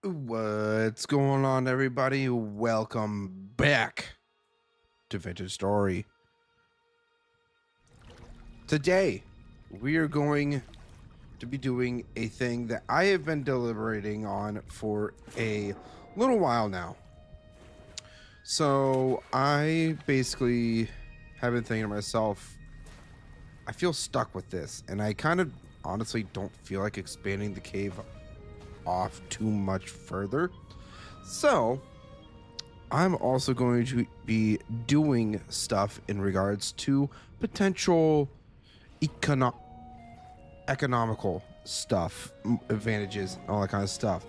What's going on, everybody? Welcome back to Vintage Story. Today, we are going to be doing a thing that I have been deliberating on for a little while now. So, I basically have been thinking to myself, I feel stuck with this, and I kind of honestly don't feel like expanding the cave off too much further. So I'm also going to be doing stuff in regards to potential economical stuff, advantages, all that kind of stuff.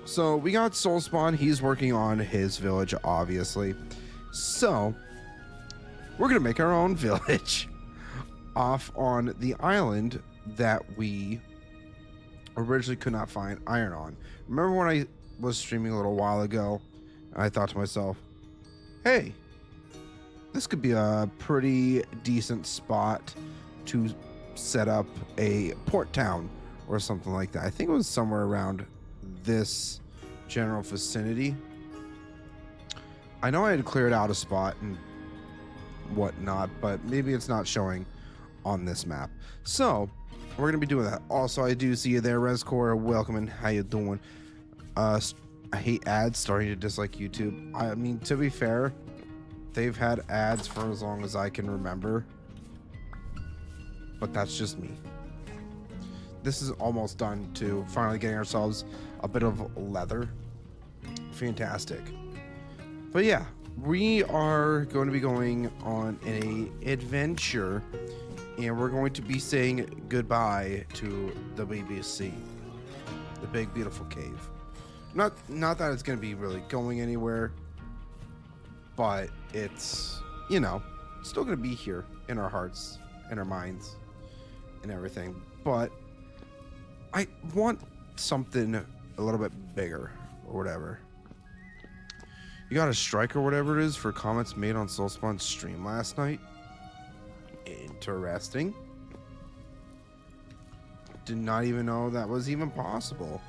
So we got Soulspawn. He's working on his village, obviously. So we're gonna make our own village off on the island that we originally could not find iron on. Remember when I was streaming a little while ago, I thought to myself, hey, this could be a pretty decent spot to set up a port town or something like that. I think it was somewhere around this general vicinity. I know I had cleared out a spot and whatnot, but maybe it's not showing on this map. So we're gonna be doing that. Also, I do see you there, Rescore. Welcome, and how you doing? I hate ads. Starting to dislike YouTube. I mean, to be fair, they've had ads for as long as I can remember, but that's just me. This is almost done to finally getting ourselves a bit of leather. Fantastic. But yeah, we are going to be going on an adventure, and we're going to be saying goodbye to the BBC, the big beautiful cave. Not that it's going to be really going anywhere, but it's, you know, still going to be here in our hearts, in our minds, and everything. But I want something a little bit bigger or whatever. You got a strike or whatever it is for comments made on Soulspawn's stream last night. Interesting. Did not even know that was even possible,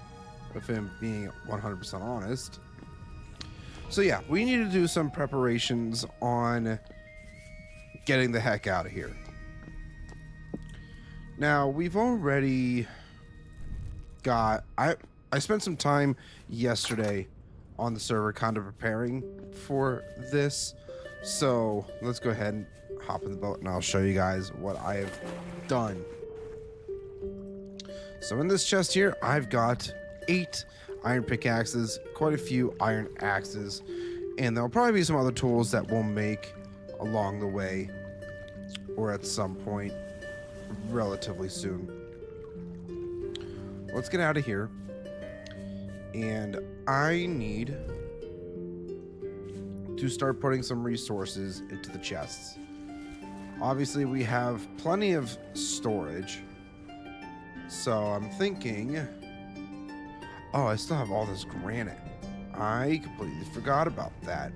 if I'm being 100% honest. So yeah, we need to do some preparations on getting the heck out of here. Now, we've already got... I spent some time yesterday on the server kind of preparing for this. So let's go ahead and hop in the boat and I'll show you guys what I have done. So in this chest here, I've got 8 iron pickaxes, quite a few iron axes, and there'll probably be some other tools that we'll make along the way or at some point relatively soon. Let's get out of here, and I need to start putting some resources into the chests. Obviously, we have plenty of storage, so I'm thinking... Oh, I still have all this granite. I completely forgot about that.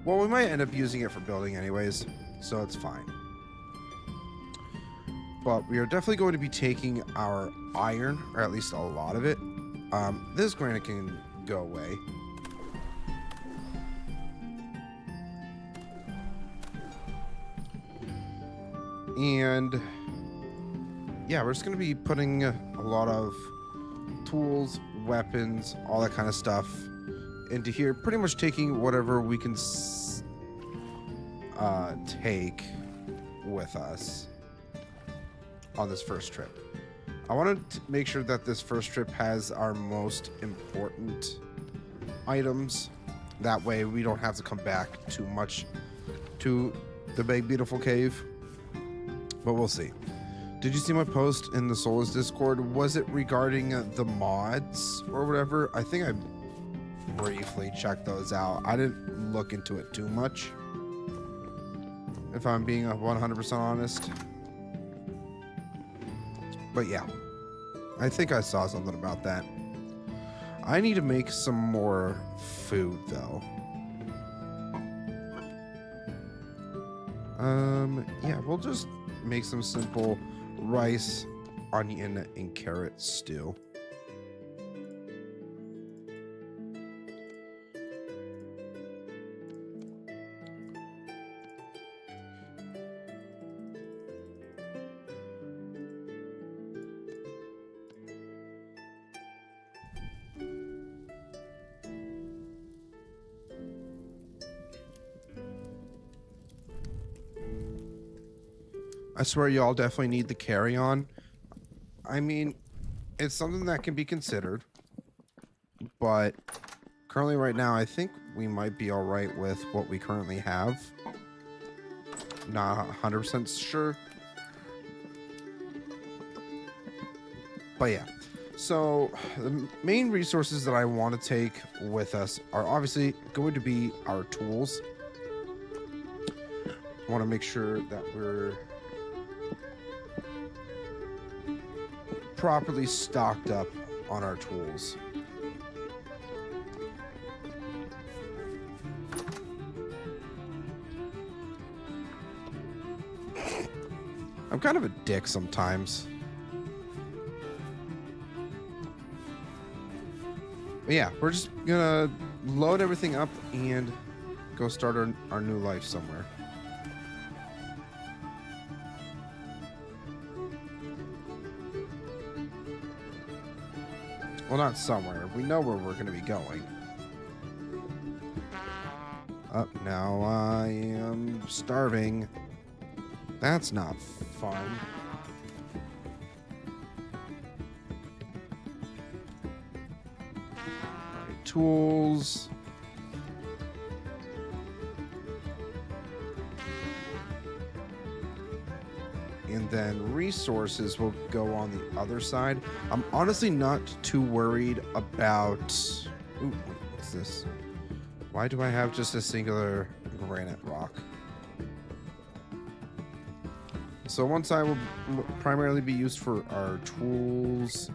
Well, we might end up using it for building anyways, so it's fine. But we are definitely going to be taking our iron, or at least a lot of it, This granite can go away. And yeah, we're just going to be putting a lot of tools, weapons, all that kind of stuff into here. Pretty much taking whatever we can take with us on this first trip. I want to make sure that this first trip has our most important items. That way we don't have to come back too much to the big beautiful cave. But we'll see. Did you see my post in the Souls Discord? Was it regarding the mods or whatever? I think I briefly checked those out. I didn't look into it too much, if I'm being 100% honest. But yeah, I think I saw something about that. I need to make some more food though. Yeah, we'll just make some simple rice, onion, and carrot stew. I swear y'all definitely need the carry-on. I mean, it's something that can be considered, but currently right now, I think we might be all right with what we currently have. Not 100% sure. But yeah, so the main resources that I want to take with us are obviously going to be our tools. I want to make sure that we're properly stocked up on our tools. I'm kind of a dick sometimes. But yeah, we're just gonna load everything up and go start our new life somewhere. Well, not somewhere. We know where we're going to be going. Now I am starving. That's not fun. Right, tools. And then resources will go on the other side. I'm honestly not too worried about... Ooh, what's this? Why do I have just a singular granite rock? So one side will primarily be used for our tools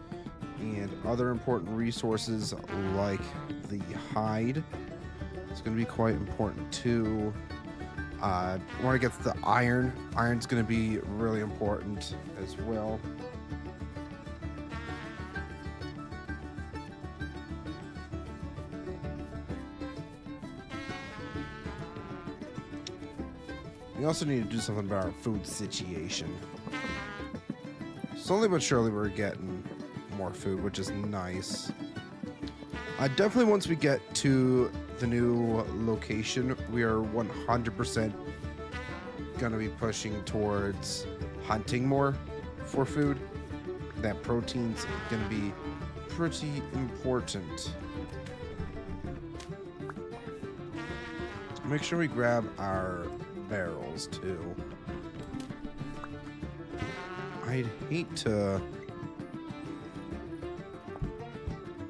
and other important resources like the hide. It's going to be quite important too. When it gets the iron, iron's going to be really important as well. We also need to do something about our food situation. Slowly but surely we're getting more food, which is nice. Definitely once we get to the new location, we are 100% gonna be pushing towards hunting more for food. That protein's gonna be pretty important. Make sure we grab our barrels too. I'd hate to...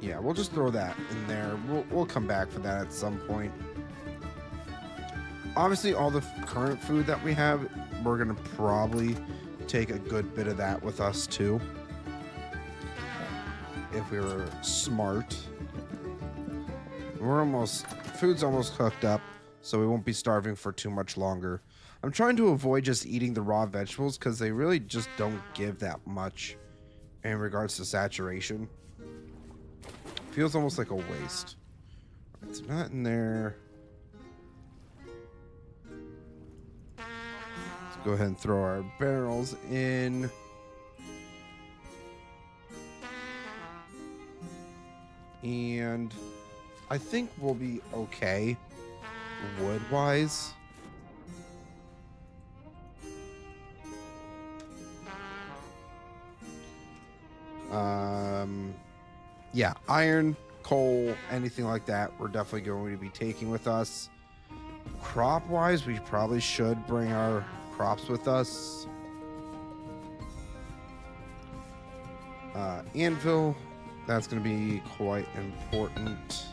Yeah, we'll just throw that in there. We'll come back for that at some point. Obviously, all the current food that we have, we're going to probably take a good bit of that with us, too. If we were smart. Food's almost cooked up, so we won't be starving for too much longer. I'm trying to avoid just eating the raw vegetables because they really just don't give that much in regards to saturation. Feels almost like a waste. It's not in there. Let's go ahead and throw our barrels in. And I think we'll be okay wood-wise. Yeah, iron, coal, anything like that, we're definitely going to be taking with us. Crop-wise, we probably should bring our crops with us. Anvil, that's going to be quite important.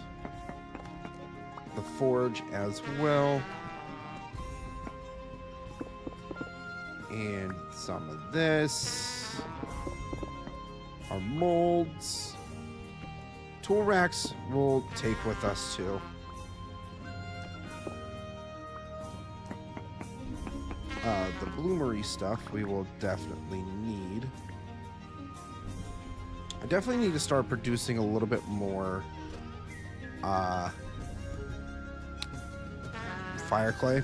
The forge as well. And some of this. Our molds. Tool racks we'll take with us too. The bloomery stuff we will definitely need. I definitely need to start producing a little bit more fire clay.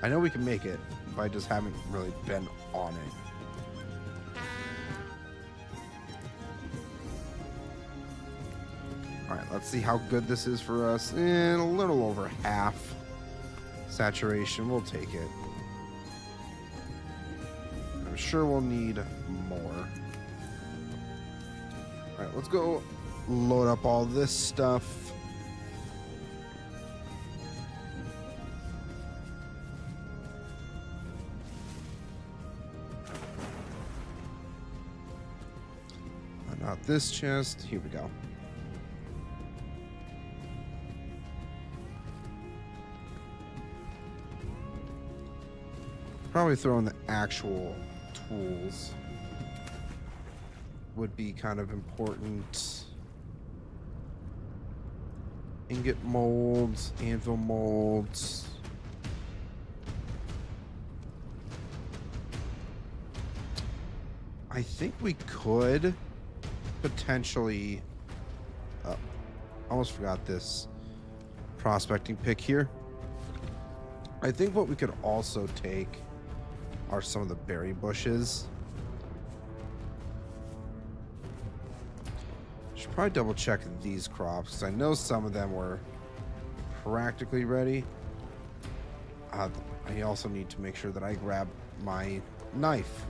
I know we can make it, but I just haven't really been on it. Alright, let's see how good this is for us. And a little over half saturation. We'll take it. I'm sure we'll need more. Alright, let's go load up all this stuff. Not this chest. Here we go. Probably throw in the actual tools would be kind of important. Ingot molds, anvil molds. I think we could potentially almost forgot this prospecting pick here. I think what we could also take are some of the berry bushes. Should probably double check these crops because I know some of them were practically ready. I also need to make sure that I grab my knife.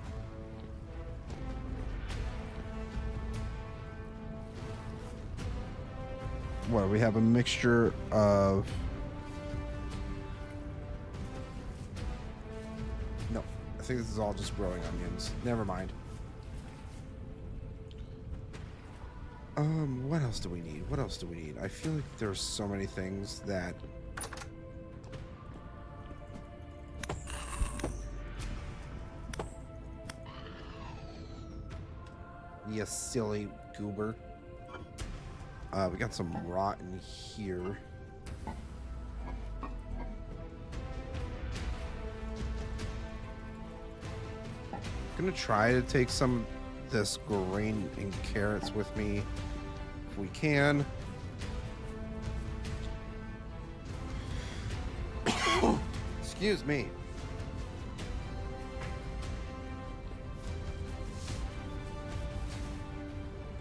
What, we have a mixture of... No, I think this is all just growing onions. Never mind. What else do we need? What else do we need? I feel like there's so many things that... You silly goober. We got some rotten here. Gonna try to take some of this grain and carrots with me if we can. Excuse me.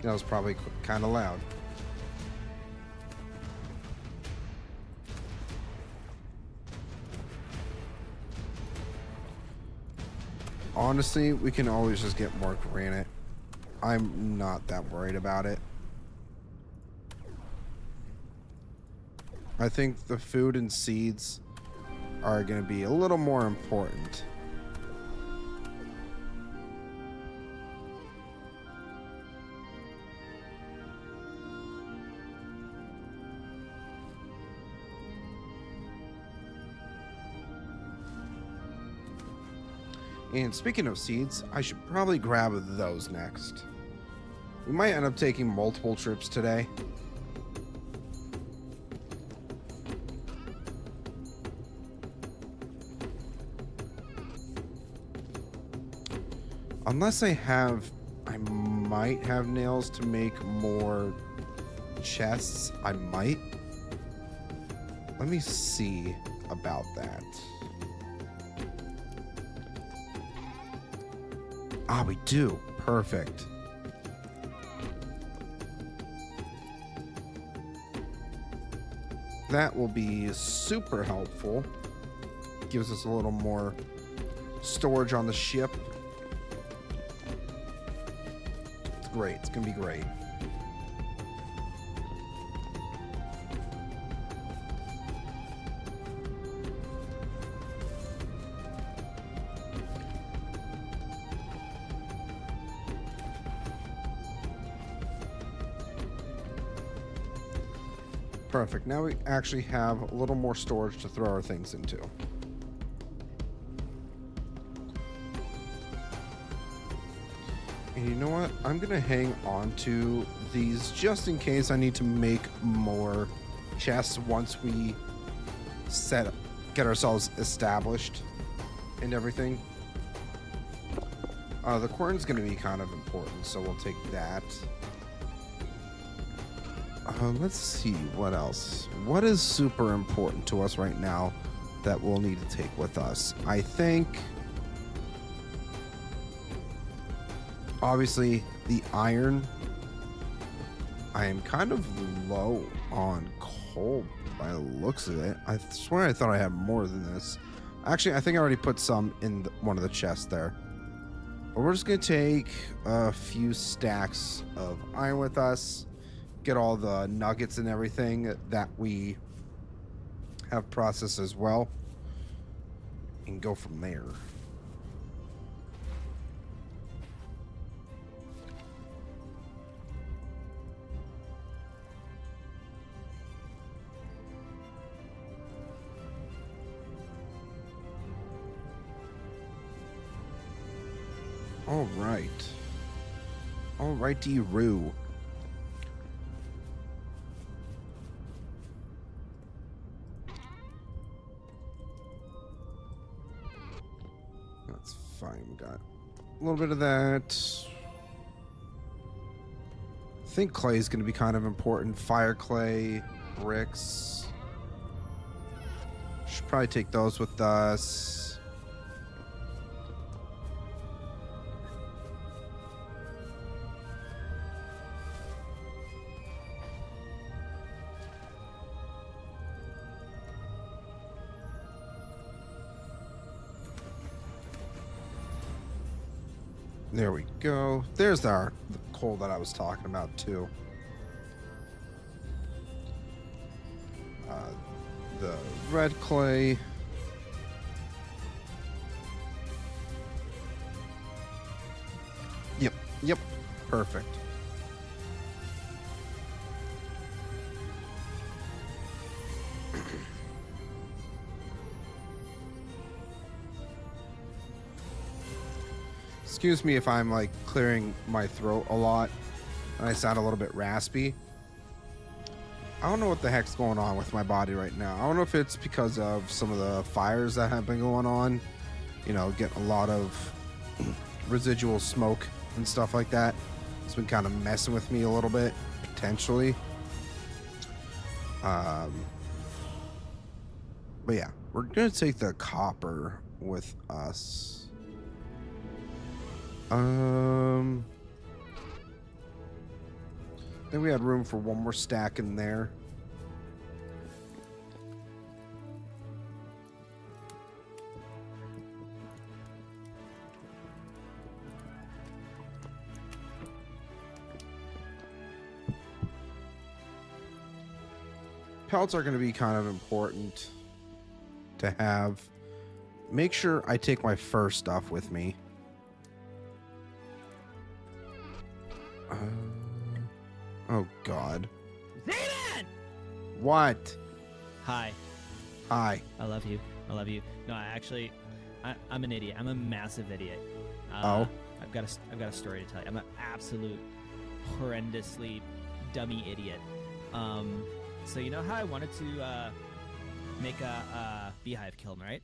That was probably kind of loud. Honestly, we can always just get more granite. I'm not that worried about it. I think the food and seeds are going to be a little more important. And speaking of seeds, I should probably grab those next. We might end up taking multiple trips today. Unless I might have nails to make more chests, I might. Let me see about that. Ah, we do. Perfect. That will be super helpful. Gives us a little more storage on the ship. It's great. It's going to be great. Perfect. Now we actually have a little more storage to throw our things into. And you know what? I'm going to hang on to these just in case I need to make more chests once we get ourselves established and everything. The corn's going to be kind of important, so we'll take that. Let's see what else. What is super important to us right now that we'll need to take with us? I think obviously the iron. I am kind of low on coal by the looks of it. I swear I thought I had more than this. Actually, I think I already put some in one of the chests there. But we're just gonna take a few stacks of iron with us. Get all the nuggets and everything that we have processed as well, and go from there. All right. All righty-roo. That's fine. We got a little bit of that. I think clay is going to be kind of important. Fire clay, bricks. Should probably take those with us. There we go. There's the coal that I was talking about too. The red clay. Yep, perfect. Excuse me if I'm like clearing my throat a lot and I sound a little bit raspy. I don't know what the heck's going on with my body right now. I don't know if it's because of some of the fires that have been going on. You know, getting a lot of residual smoke and stuff like that. It's been kind of messing with me a little bit, potentially. But yeah, we're going to take the copper with us. I think we had room for one more stack in there. Pelts are going to be kind of important to have. Make sure I take my fur stuff with me. Oh God. Zayden! What? Hi. Hi. I love you. I love you. No, I'm an idiot. I'm a massive idiot. Oh. I've got a story to tell you. I'm an absolute horrendously dummy idiot. So you know how I wanted to make a beehive kiln, right?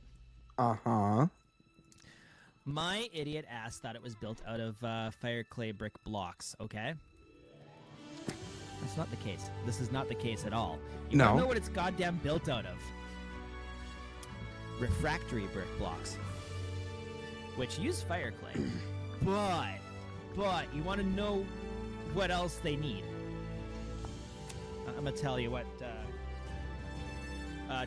Uh-huh. My idiot ass thought it was built out of fire clay brick blocks, okay? That's not the case. This is not the case at all. You No. wanna know what it's goddamn built out of? Refractory brick blocks, which use fire clay. But you want to know what else they need? I'm gonna tell you what.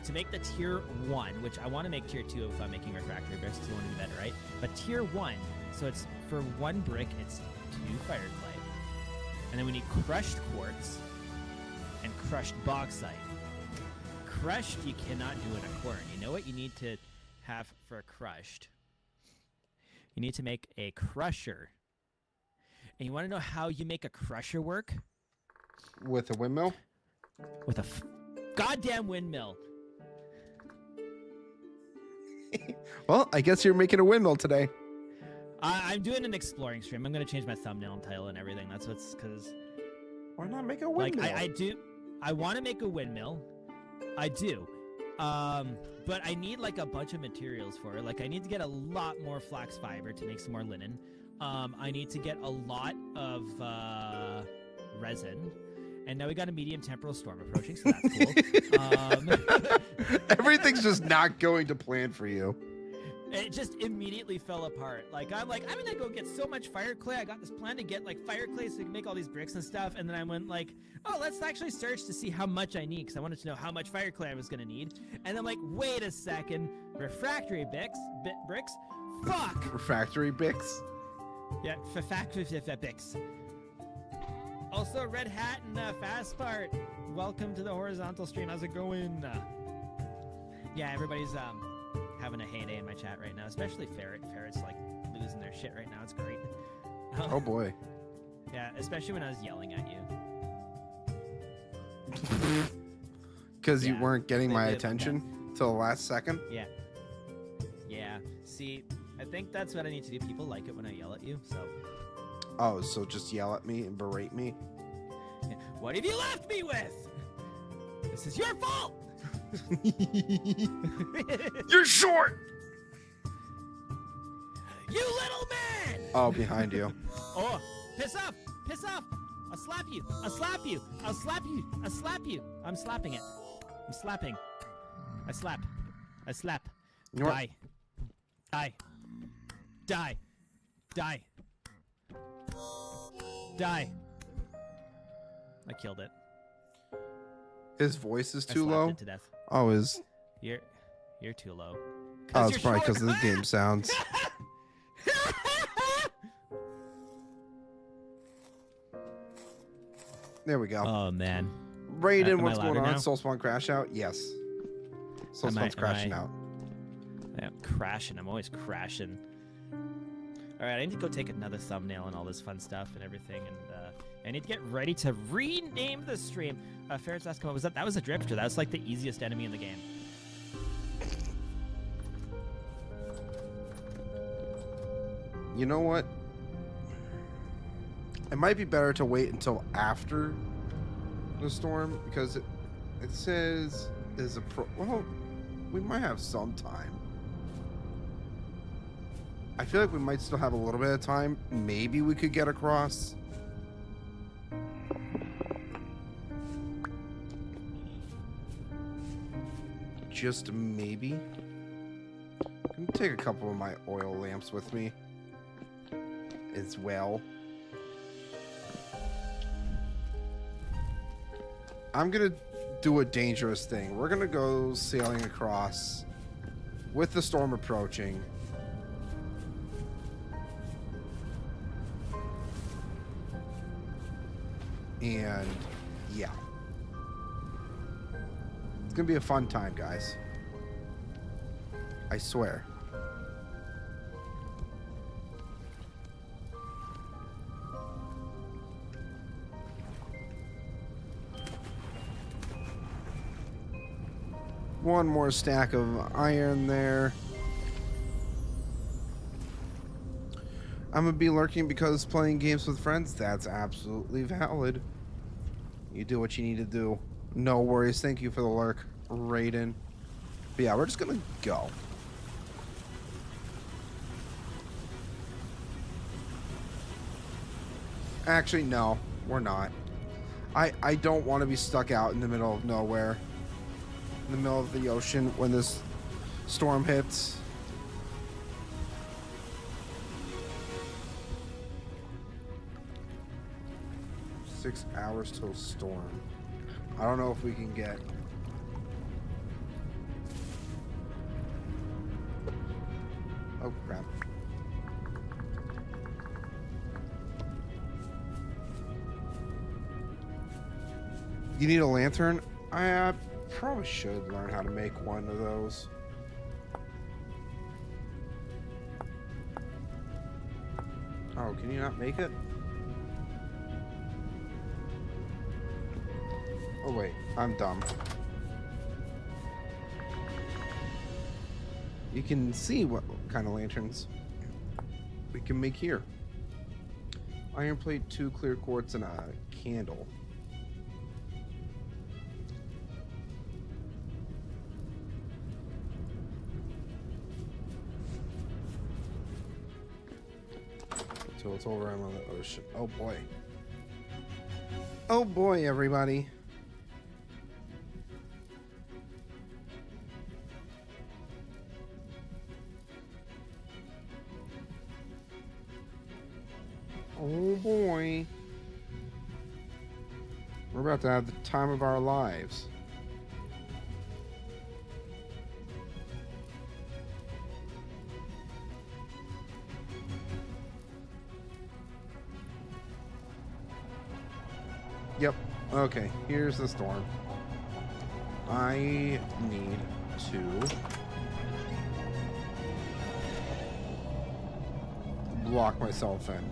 To make the tier 1, which I want to make tier 2 if I'm making refractory bricks, because I want to be better, right? But tier 1, so it's for 1 brick, it's 2 fire clay, and then we need crushed quartz and crushed bauxite. Crushed, you cannot do in a quern. You know what you need to have for crushed? You need to make a crusher. And you want to know how you make a crusher work? With a windmill? With a goddamn windmill. Well, I guess you're making a windmill today. I'm doing an exploring stream. I'm going to change my thumbnail and title and everything. That's what's because... Why not make a windmill? Like, I do... I want to make a windmill. I do. But I need, like, a bunch of materials for it. Like, I need to get a lot more flax fiber to make some more linen. I need to get a lot of resin. And now we got a medium temporal storm approaching, so that's cool. Everything's just not going to plan for you. It just immediately fell apart. Like, I'm gonna go get so much fire clay. I got this plan to get, like, fire clay so we can make all these bricks and stuff. And then I went, like, oh, let's actually search to see how much I need, because I wanted to know how much fire clay I was gonna need. And I'm like, wait a second. Refractory bricks? Fuck! Refractory bricks? Yeah, factory bricks. Also, Red Hat and Fast Part. Welcome to the horizontal stream. How's it going? Yeah, everybody's having a heyday in my chat right now, especially Ferret. Ferret's like losing their shit right now. It's great. Oh boy. Yeah, especially when I was yelling at you. Because you Yeah, weren't getting they my did, attention till the last second? Yeah. Yeah. See, I think that's what I need to do. People like it when I yell at you, so. Oh, so just yell at me and berate me? Yeah. What have you left me with? This is your fault! You're short! You little man! Oh, behind you. Oh, piss off! Piss off! I'll slap you! I'll slap you! I'll slap you! I'll slap you! I'm slapping it. I'm slapping. I slap. I slap. You know what? Die. Die. Die. Die. Die. I killed it. His voice is I too slapped low? it to death. Oh, his... You're too low. Oh, it's probably because of the game sounds. There we go. Oh man. Raiden, am I what's going louder on? now? Soulspawn crash out? Yes. Soulspawn's crashing out. I'm crashing. I'm always crashing. All right, I need to go take another thumbnail and all this fun stuff and everything, and I need to get ready to rename the stream. Ferret's asking, what was that? That was a drifter. That was like the easiest enemy in the game. You know what? It might be better to wait until after the storm, because it says is a well, we might have some time. I feel like we might still have a little bit of time. Maybe we could get across. Just maybe. I'm gonna take a couple of my oil lamps with me as well. I'm gonna do a dangerous thing. We're gonna go sailing across with the storm approaching. And yeah, it's gonna be a fun time, guys. I swear. One more stack of iron there. I'm gonna be lurking because playing games with friends, that's absolutely valid. You do what you need to do. No worries. Thank you for the lurk, Raiden. But yeah, we're just gonna go. Actually, no, we're not. I don't want to be stuck out in the middle of nowhere, in the middle of the ocean when this storm hits. Six hours till storm. I don't know if we can get. Oh crap. You need a lantern? I probably should learn how to make one of those. Oh, can you not make it? Oh wait, I'm dumb. You can see what kind of lanterns we can make here. Iron plate, 2 clear quartz, and a candle. So it's over on the ocean. Oh boy. Oh boy, everybody. Oh boy. We're about to have the time of our lives. Yep. Okay, here's the storm. I need to block myself in.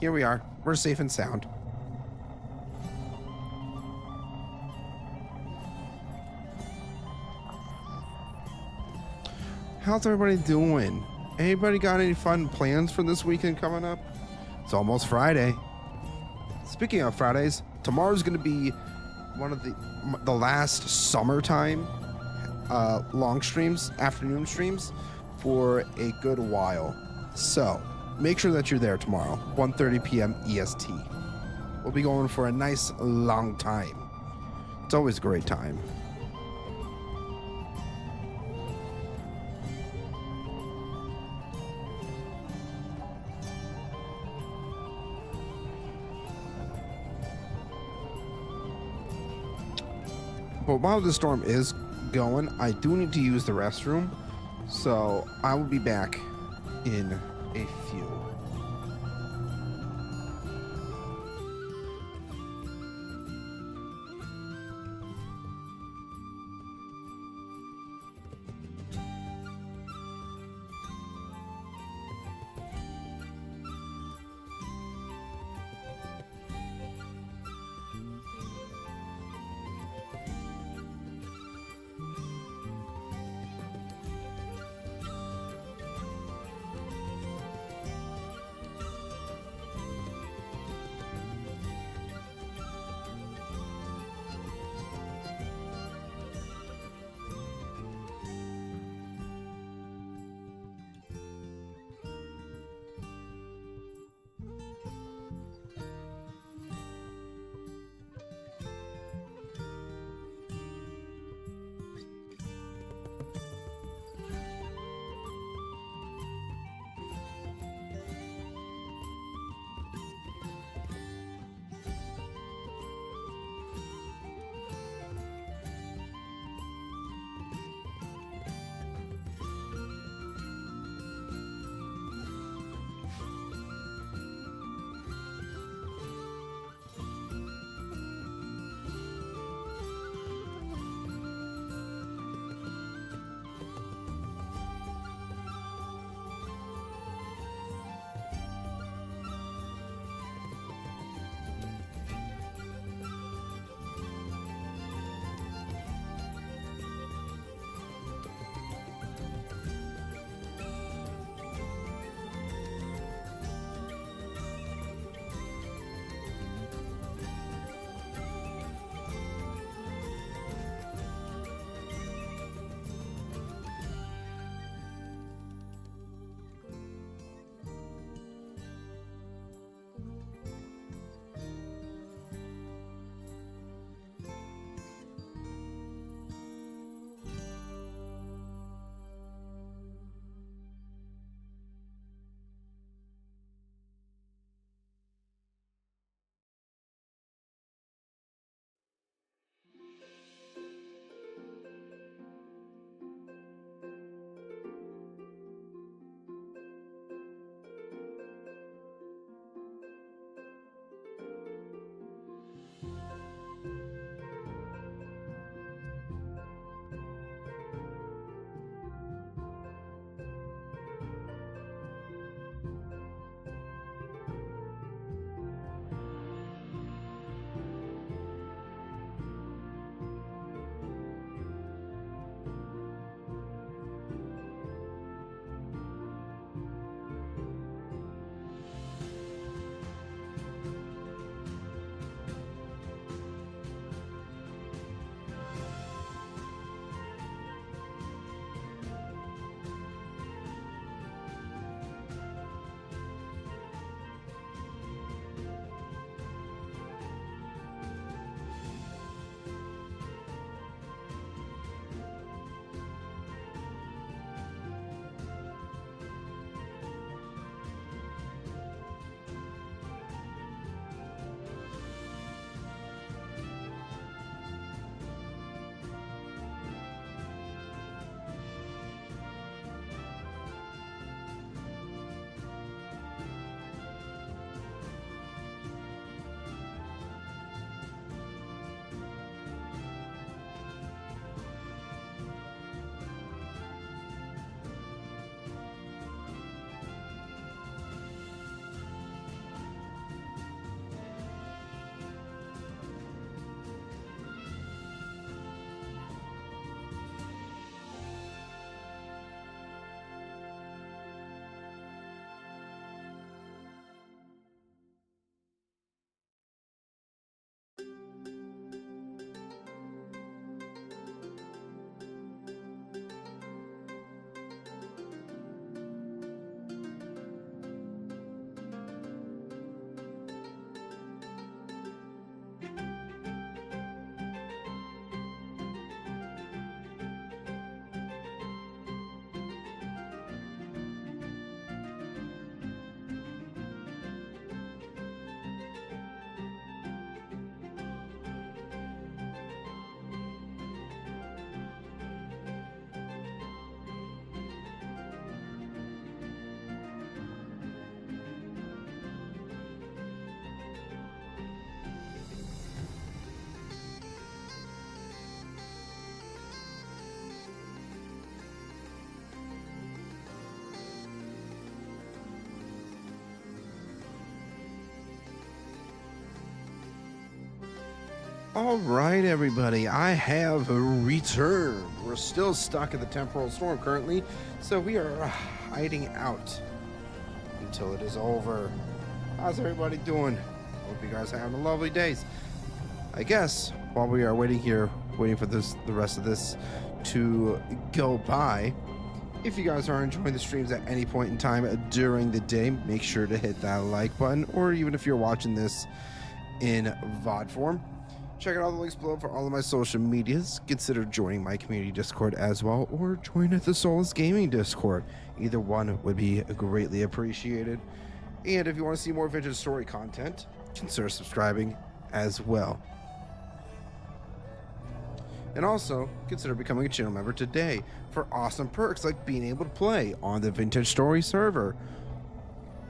Here we are. We're safe and sound. How's everybody doing? Anybody got any fun plans for this weekend coming up? It's almost Friday. Speaking of Fridays, tomorrow's going to be one of the last summertime long streams, afternoon streams, for a good while. So make sure that you're there tomorrow, 1:30 p.m. EST. We'll be going for a nice long time. It's always a great time. But while the storm is going, I do need to use the restroom, so I will be back in a few. All right, everybody, I have returned. We're still stuck in the temporal storm currently, so we are hiding out until it is over. How's everybody doing? Hope you guys are having a lovely days. I guess while we are waiting here, waiting for the rest of this to go by, if you guys are enjoying the streams at any point in time during the day, make sure to hit that like button, or even if you're watching this in VOD form, check out all the links below for all of my social medias. Consider joining my community Discord as well, or join the Solus Gaming Discord. Either one would be greatly appreciated. And if you want to see more vintage story content, consider subscribing as well. And also, consider becoming a channel member today for awesome perks like being able to play on the Vintage Story server,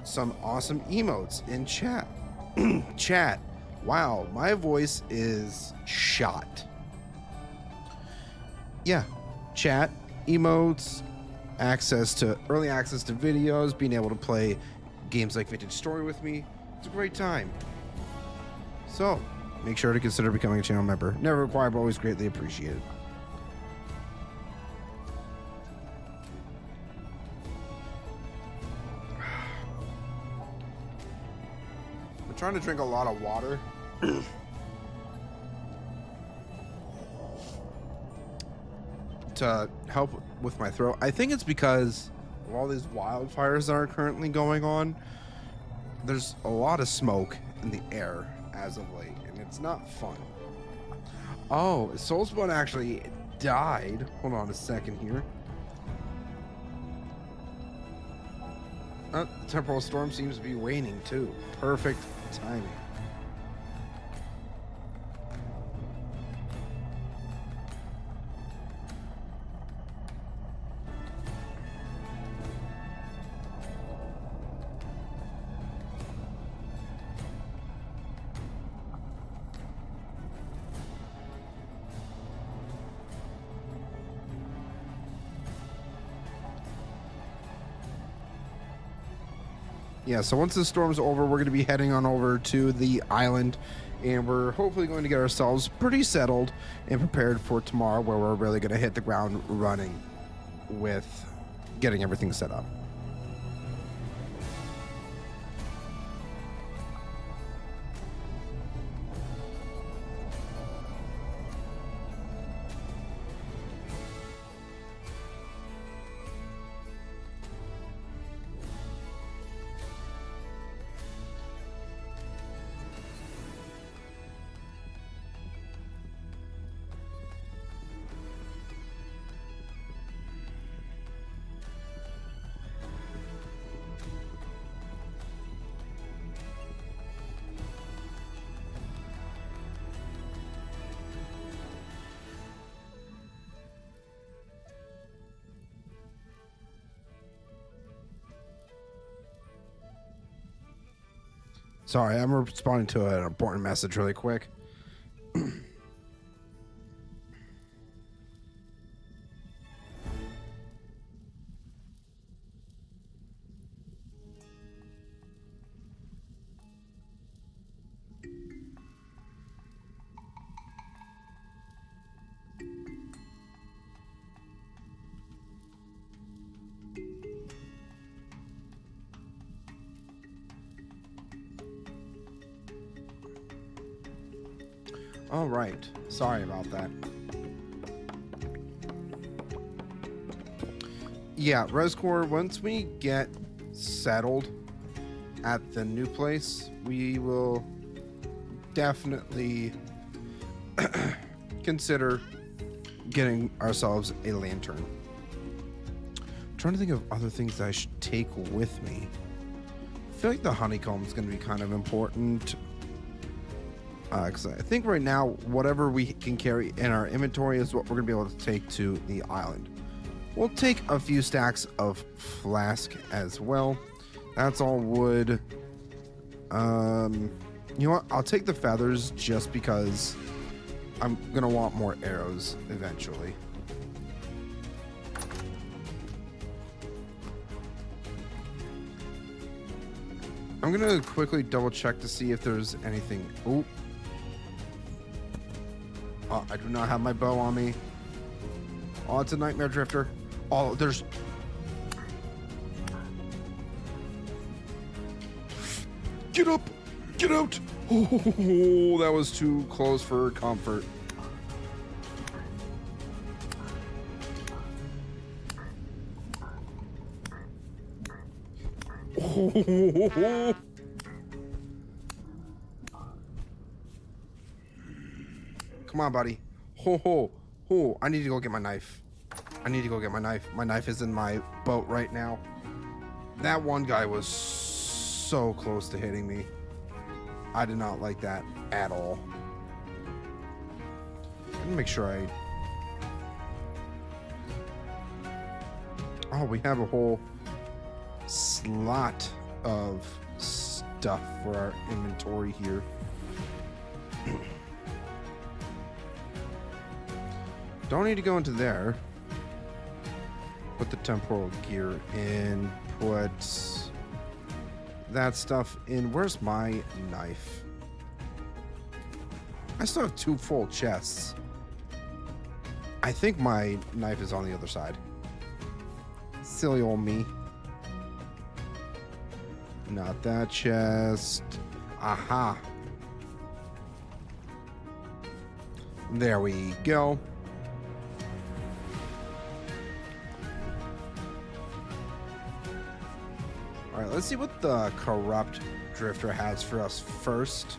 some awesome emotes in chat. Chat. Wow, my voice is shot. Yeah, chat, emotes, early access to videos, being able to play games like Vintage Story with me. It's a great time. So, make sure to consider becoming a channel member. Never required, but always greatly appreciated. I'm trying to drink a lot of water. To help with my throat. I think it's because of all these wildfires that are currently going on. There's a lot of smoke in the air as of late, and it's not fun. Oh, Soulspawn actually died. Hold on a second here. The temporal storm seems to be waning too. Perfect timing. Yeah, so once the storm's over, we're going to be heading on over to the island, and we're hopefully going to get ourselves pretty settled and prepared for tomorrow, where we're really going to hit the ground running with getting everything set up. Sorry, I'm responding to an important message really quick. All right. Sorry about that. Yeah, ResCore, once we get settled at the new place, we will definitely consider getting ourselves a lantern. I'm trying to think of other things that I should take with me. I feel like the honeycomb is going to be kind of important. Because I think right now, whatever we can carry in our inventory is what we're going to be able to take to the island. We'll take a few stacks of flask as well. That's all wood. You know what? I'll take the feathers just because I'm going to want more arrows eventually. I'm going to quickly double check to see if there's anything. Oh. Oh, I do not have my bow on me. Oh, it's a nightmare drifter. Oh, there's... Get up! Get out! Oh, that was too close for comfort. Oh. Come on, buddy. Ho, ho, ho. I need to go get my knife. I need to go get my knife. My knife is in my boat right now. That one guy was so close to hitting me. I did not like that at all. Let me make sure I... Oh, we have a whole slot of stuff for our inventory here. Don't need to go into there. Put the temporal gear in. Put that stuff in. Where's my knife? I still have 2 full chests. I think my knife is on the other side. Silly old me. Not that chest. Aha. There we go. All right, let's see what the corrupt drifter has for us first.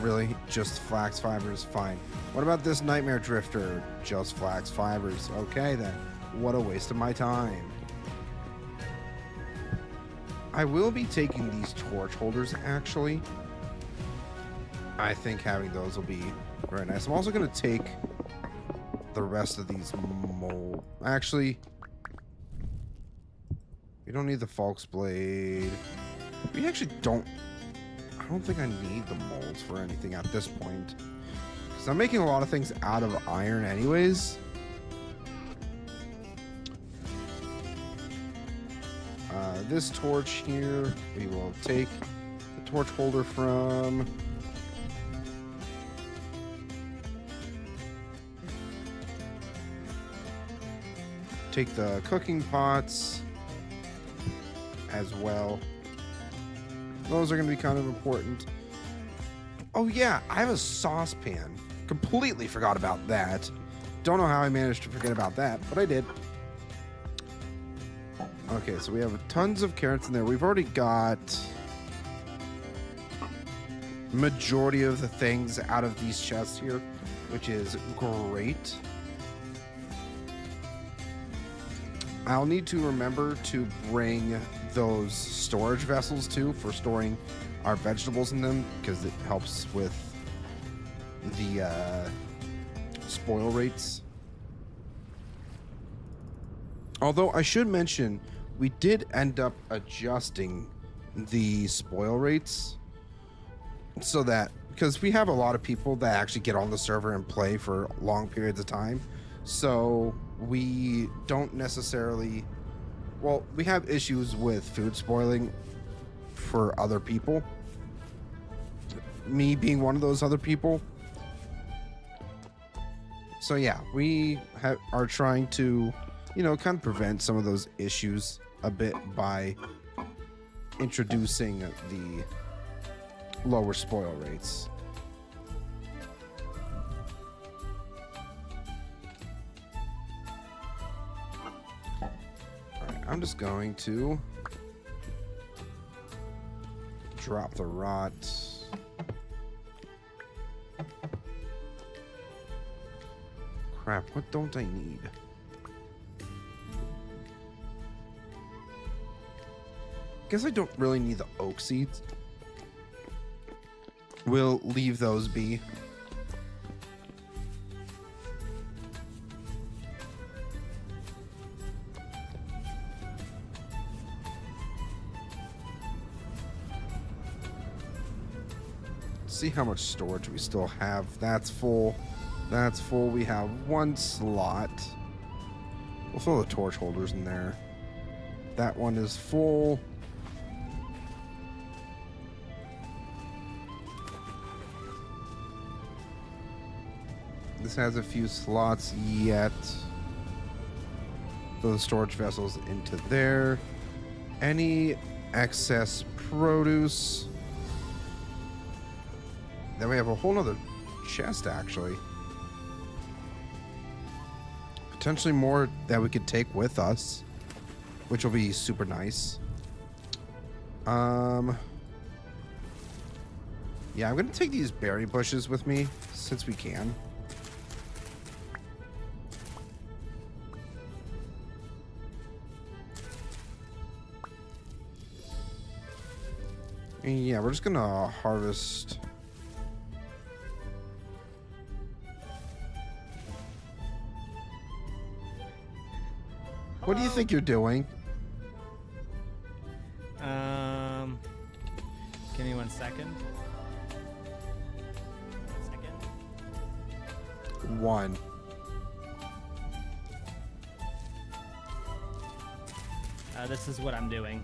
Really? Just flax fibers? Fine. What about this nightmare drifter? Just flax fibers. Okay, then. What a waste of my time. I will be taking these torch holders, actually. I think having those will be very nice. I'm also going to take the rest of these mold. Actually... we don't need the Falk's blade. We actually don't... I don't think I need the molds for anything at this point. Because I'm making a lot of things out of iron anyways. This torch here, we will take the torch holder from. Take the cooking pots as well. Those are going to be kind of important. Oh yeah, I have a saucepan. Completely forgot about that. Don't know how I managed to forget about that, but I did. Okay, so we have tons of carrots in there. We've already got majority of the things out of these chests here, which is great. I'll need to remember to bring those storage vessels too for storing our vegetables in them, because it helps with the spoil rates. Although I should mention, we did end up adjusting the spoil rates so that, because we have a lot of people that actually get on the server and play for long periods of time, so we don't necessarily, well, we have issues with food spoiling for other people, me being one of those other people. So yeah, we are trying to, you know, kind of prevent some of those issues a bit by introducing the lower spoil rates. Alright, I'm just going to drop the rot. Crap, what don't I need? Guess I don't really need the oak seeds. We'll leave those be. See how much storage we still have. That's full. That's full. We have 1 slot. We'll throw the torch holders in there. That one is full. This has a few slots yet. Throw the storage vessels into there. Any excess produce. Then we have a whole nother chest, actually. Potentially more that we could take with us, which will be super nice. Yeah, I'm gonna take these berry bushes with me since we can. And yeah, we're just gonna harvest. What do you think you're doing? Give me 1 second. 1 second. One. This is what I'm doing.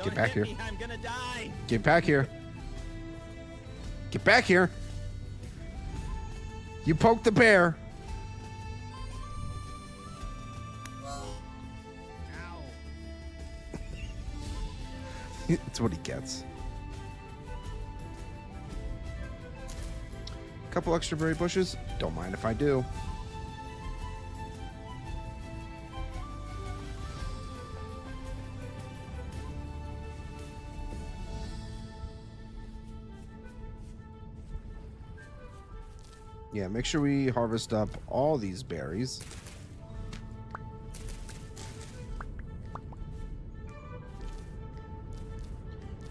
Get back here. Me, I'm gonna die. Get back here. Get back here. You poked the bear. Ow. That's what he gets. Couple extra berry bushes. Don't mind if I do. Yeah, make sure we harvest up all these berries.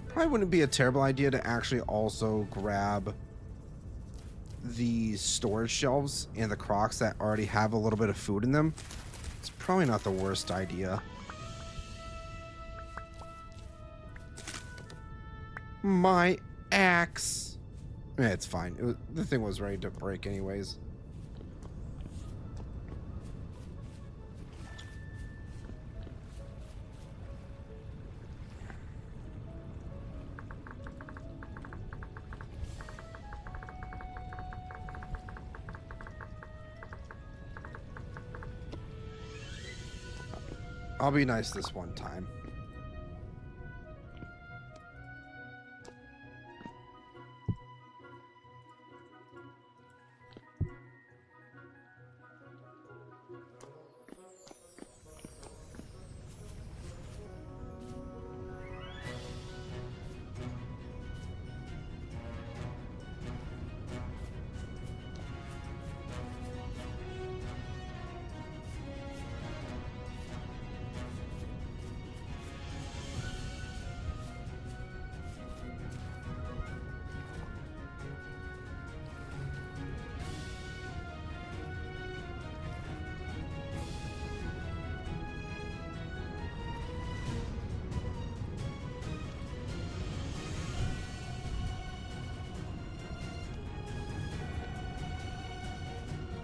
Probably wouldn't be a terrible idea to actually also grab the storage shelves and the crocks that already have a little bit of food in them. It's probably not the worst idea. My axe. Yeah, it's fine. The thing was ready to break anyways. I'll be nice this one time.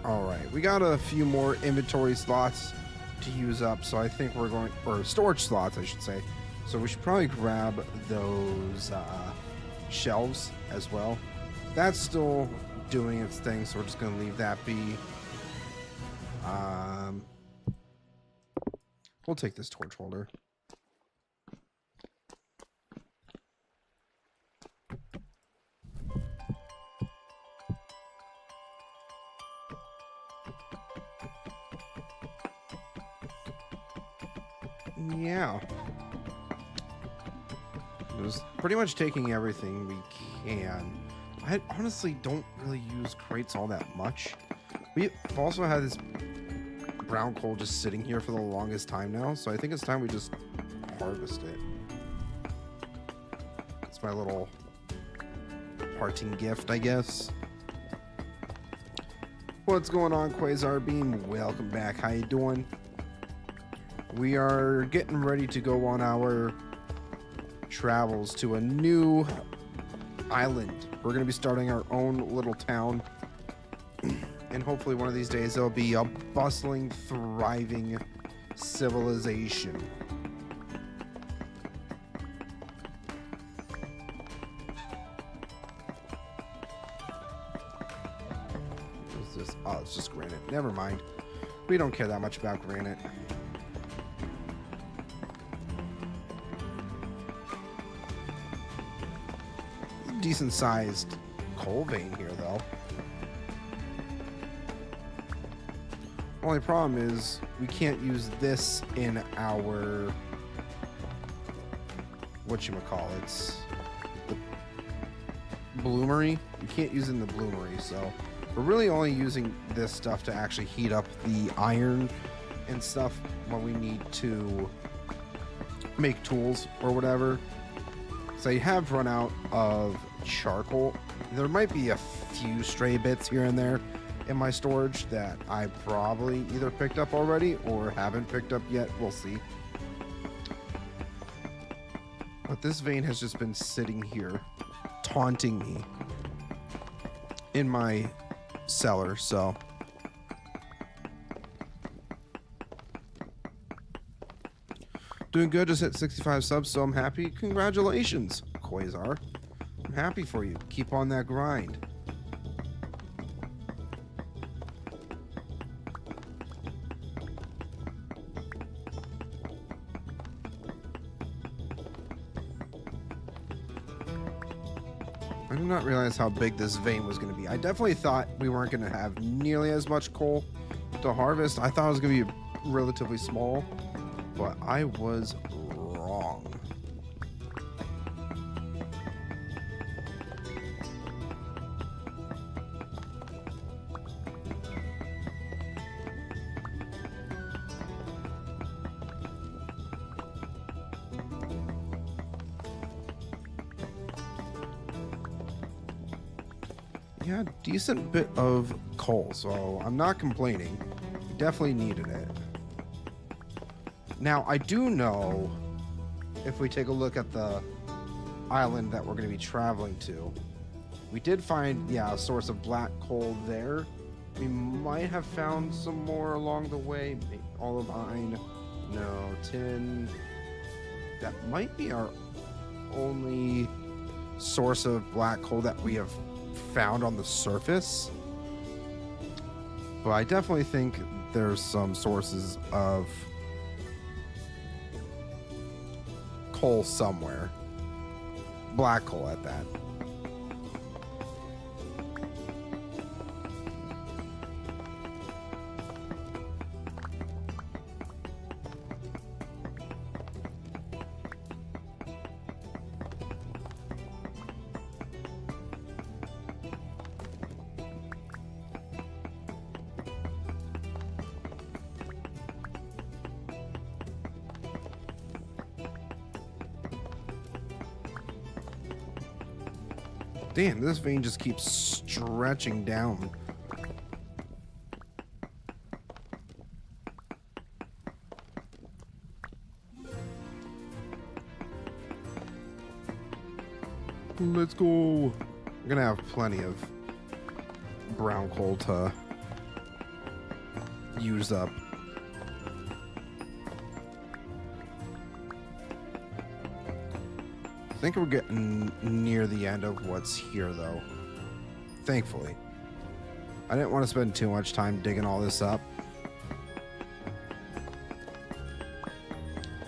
All right, we got a few more inventory slots to use up, so I think we're going, or storage slots, I should say. So we should probably grab those shelves as well. That's still doing its thing, so we're just going to leave that be. We'll take this torch holder. Yeah. Just pretty much taking everything we can. I honestly don't really use crates all that much. We've also had this brown coal just sitting here for the longest time now, so I think it's time we just harvest it. It's my little parting gift, I guess. What's going on, Quasar Beam? Welcome back. How you doing? We are getting ready to go on our travels to a new island. We're going to be starting our own little town. And hopefully one of these days there'll be a bustling, thriving civilization. this? Oh, it's just granite. Never mind. We don't care that much about granite. Decent sized coal vein here, though. Only problem is we can't use this in our whatchamacallits, the bloomery. We can't use it in the bloomery, so we're really only using this stuff to actually heat up the iron and stuff when we need to make tools or whatever. So I have run out of charcoal. There might be a few stray bits here and there in my storage that I probably either picked up already or haven't picked up yet. We'll see. But this vein has just been sitting here taunting me in my cellar, so doing good. Just hit 65 subs, so I'm happy. Congratulations, Quasar. I'm happy for you. Keep on that grind. I did not realize how big this vein was going to be. I definitely thought we weren't going to have nearly as much coal to harvest. I thought it was going to be relatively small, but I was wrong. Yeah, decent bit of coal, so I'm not complaining. Definitely needed it. Now, I do know, if we take a look at the island that we're going to be traveling to, we did find, yeah, a source of black coal there. We might have found some more along the way. Olive iron, no, tin. That might be our only source of black coal that we have found on the surface. But I definitely think there's some sources of coal somewhere. Black coal at that. Damn, this vein just keeps stretching down. Let's go. We're gonna have plenty of brown coal to use up. I think we're getting near the end of what's here, though. Thankfully. I didn't want to spend too much time digging all this up.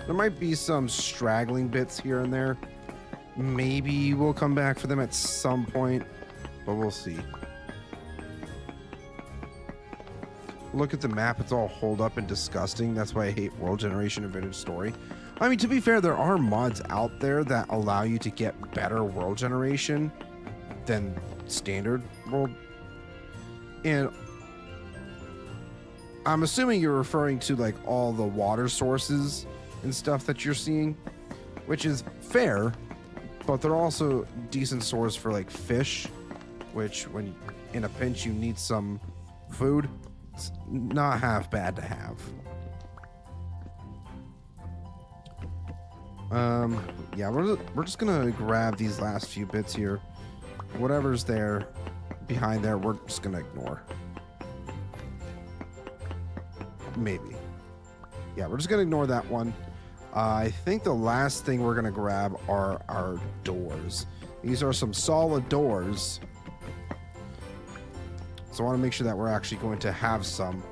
There might be some straggling bits here and there. Maybe we'll come back for them at some point, but we'll see. Look at the map. It's all holed up and disgusting. That's why I hate World Generation and Vintage Story. I mean, to be fair, there are mods out there that allow you to get better world generation than standard world. And I'm assuming you're referring to like all the water sources and stuff that you're seeing, which is fair, but they're also decent source for like fish, which when in a pinch you need some food, it's not half bad to have. Yeah, we're just gonna grab these last few bits here. Whatever's there behind there, we're just gonna ignore. Maybe. Yeah, we're just gonna ignore that one. I think the last thing we're gonna grab are our doors. These are some solid doors. So I want to make sure that we're actually going to have some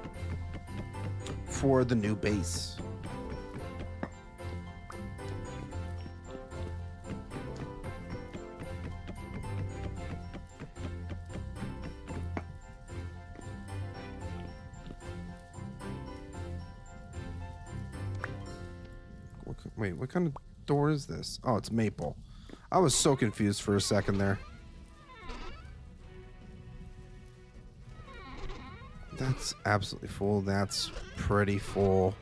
for the new base. Wait, what kind of door is this? Oh, it's maple. I was so confused for a second there. That's absolutely full. That's pretty full.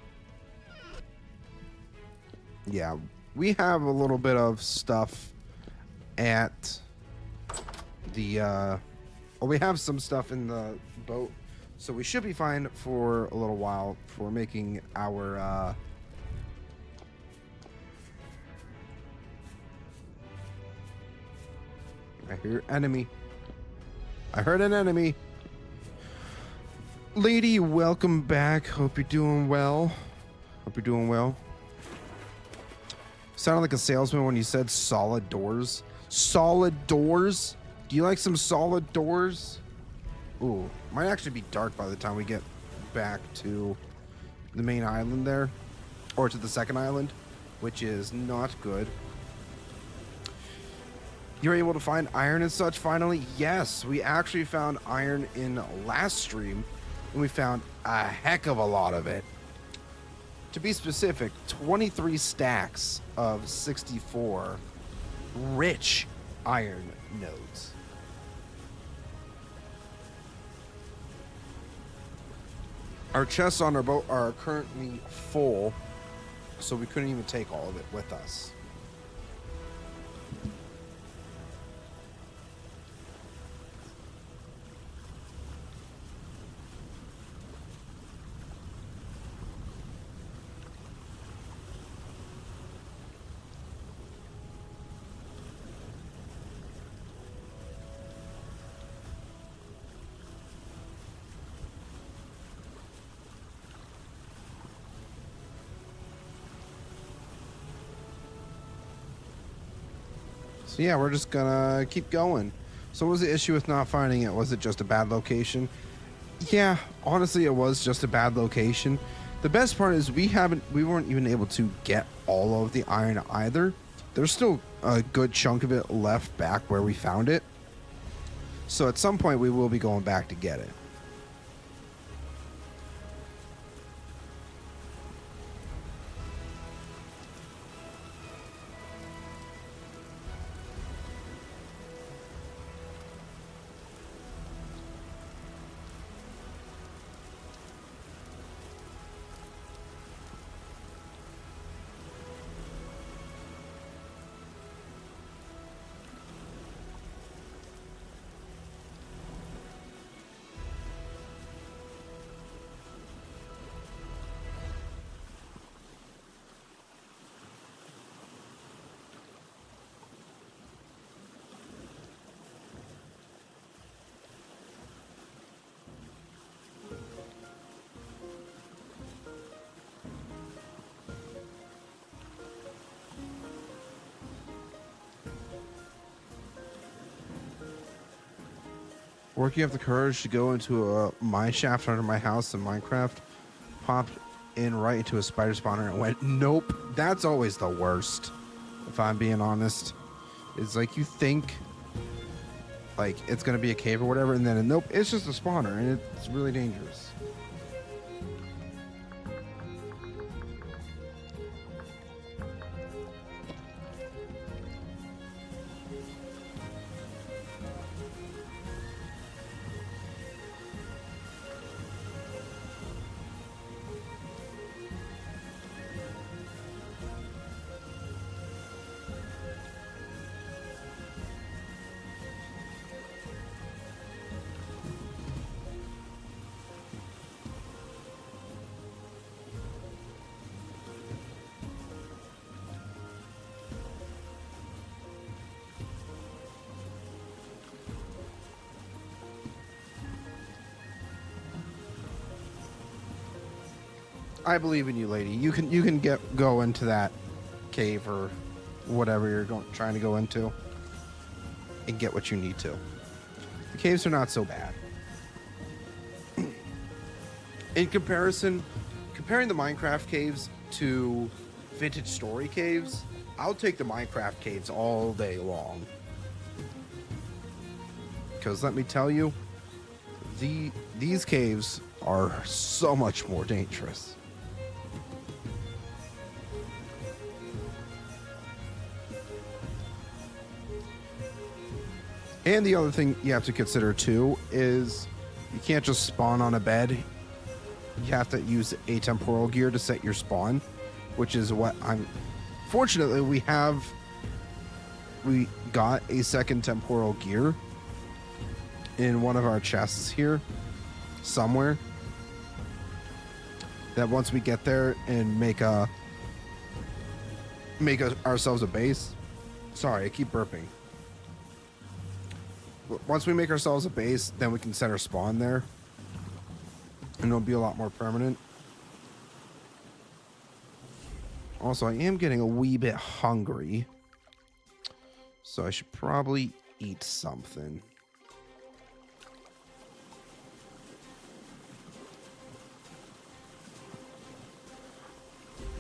Yeah, we have a little bit of stuff at the well, we have some stuff in the boat, so we should be fine for a little while for making our I hear enemy. I heard an enemy. Lady, welcome back. Hope you're doing well. Hope you're doing well. Sounded like a salesman when you said solid doors. Solid doors? Do you like some solid doors? Ooh, might actually be dark by the time we get back to the main island there. Or to the second island, which is not good. You were able to find iron and such finally? Yes, we actually found iron in last stream, and we found a heck of a lot of it. To be specific, 23 stacks of 64 rich iron nodes. Our chests on our boat are currently full, so we couldn't even take all of it with us. So yeah, we're just gonna keep going. So what was the issue with not finding it? Was it just a bad location? Yeah, honestly, it was just a bad location. The best part is we weren't even able to get all of the iron either. There's still a good chunk of it left back where we found it. So at some point we will be going back to get it. Working up the courage to go into a mine shaft under my house in Minecraft, popped in right into a spider spawner and went, nope. That's always the worst, if I'm being honest. It's like you think like it's gonna be a cave or whatever, and then nope, it's just a spawner, and it's really dangerous. I believe in you, lady. You can go into that cave or whatever you're trying to go into and get what you need to. The caves are not so bad. in comparison, comparing the Minecraft caves to vintage story caves, I'll take the Minecraft caves all day long. Because let me tell you, these caves are so much more dangerous. And the other thing you have to consider too is you can't just spawn on a bed. You have to use atemporal gear to set your spawn, which is what I'm... Fortunately, we got a second temporal gear in one of our chests here somewhere, that once we get there and make ourselves a base. Sorry, I keep burping. Once we make ourselves a base, then we can set our spawn there, and it'll be a lot more permanent. Also, I am getting a wee bit hungry, so I should probably eat something.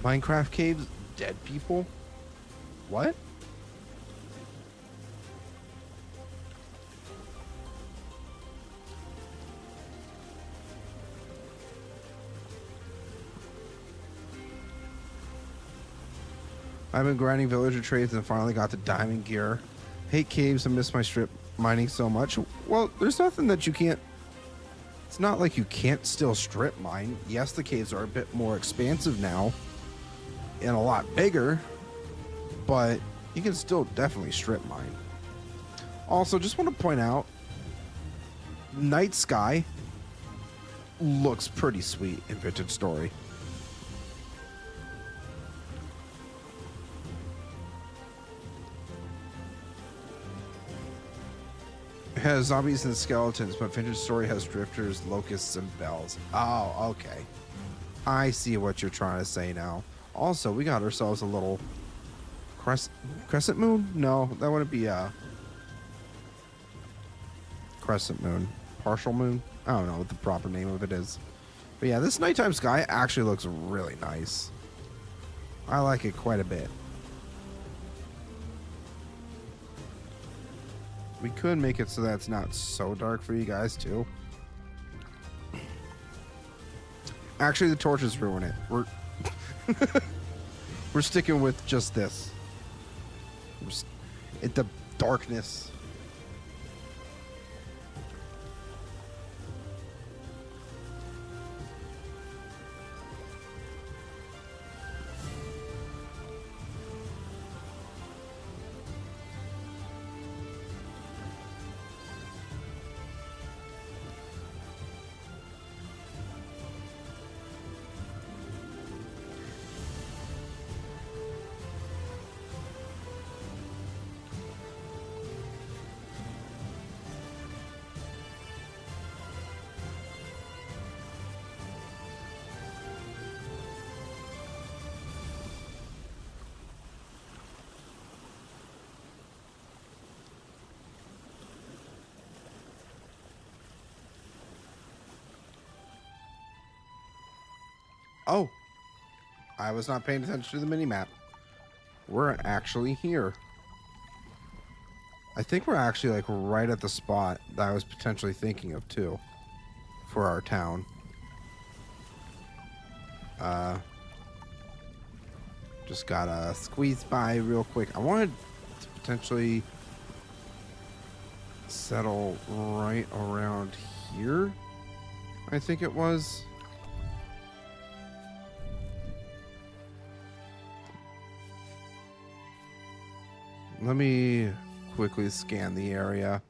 Minecraft caves, dead people? What? I've been grinding villager trades and finally got the diamond gear. Hate caves and miss my strip mining so much. Well, there's nothing that you can't... It's not like you can't still strip mine. Yes, the caves are a bit more expansive now and a lot bigger, but you can still definitely strip mine. Also, just want to point out, night sky looks pretty sweet in Vintage Story. It has zombies and skeletons, but Vintage Story has drifters, locusts, and bells. Oh, okay. I see what you're trying to say now. Also, we got ourselves a little crescent moon? No, that wouldn't be a crescent moon. Partial moon? I don't know what the proper name of it is. But yeah, this nighttime sky actually looks really nice. I like it quite a bit. We could make it so that it's not so dark for you guys too. Actually, the torches ruin it. We're sticking with just this. The darkness. Oh, I was not paying attention to the mini-map. We're actually here. I think we're actually like right at the spot that I was potentially thinking of too for our town. Just gotta squeeze by real quick. I wanted to potentially settle right around here, I think it was. Let me quickly scan the area.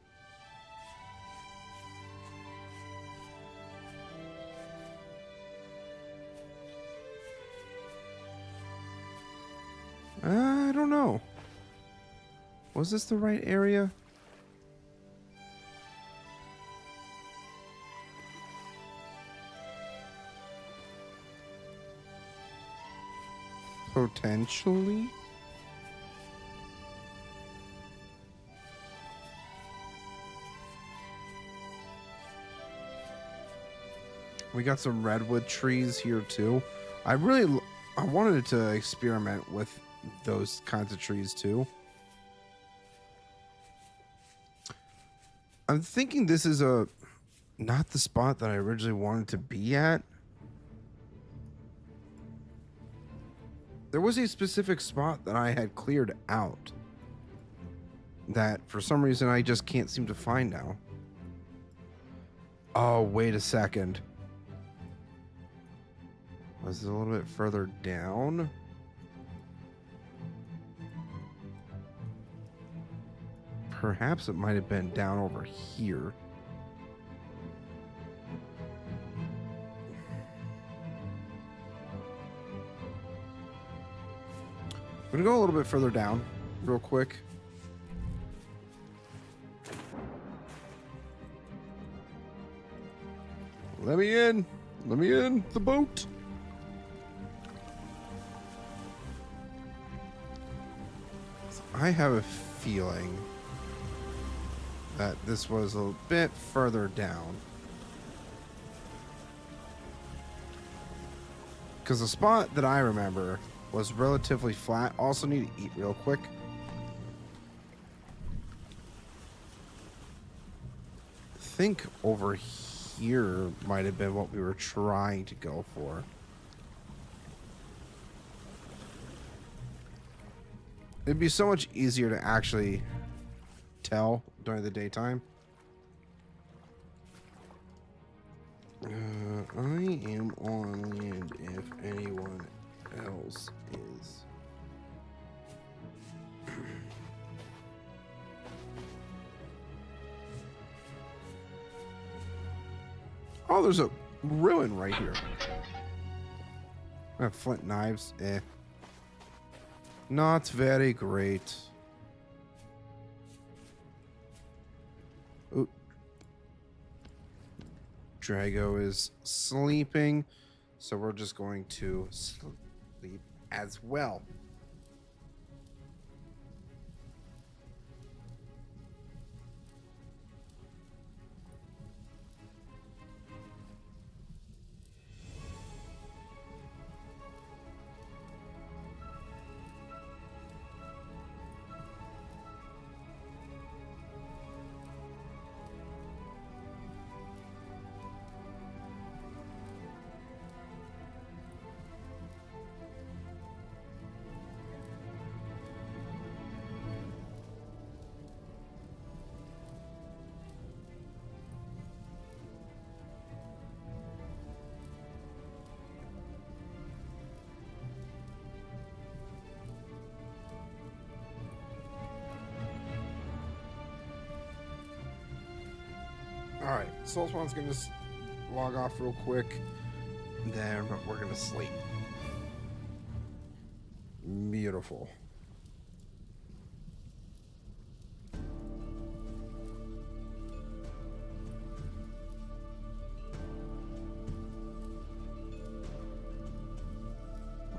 I don't know. Was this the right area? Potentially. We got some redwood trees here too. I wanted to experiment with those kinds of trees too. I'm thinking this is not the spot that I originally wanted to be at. There was a specific spot that I had cleared out that for some reason I just can't seem to find now. Oh, wait a second. Was it a little bit further down? Perhaps it might have been down over here. I'm gonna go a little bit further down real quick. Let me in. Let me in the boat. I have a feeling that this was a bit further down. Because the spot that I remember was relatively flat. Also need to eat real quick. I think over here might have been what we were trying to go for. It'd be so much easier to actually tell during the daytime. I am on land if anyone else is. Oh, there's a ruin right here. I have flint knives. Not very great. Ooh. Drago is sleeping, so we're just going to sleep as well. Alright, Soul Spawn's gonna log off real quick, then we're gonna sleep. Beautiful.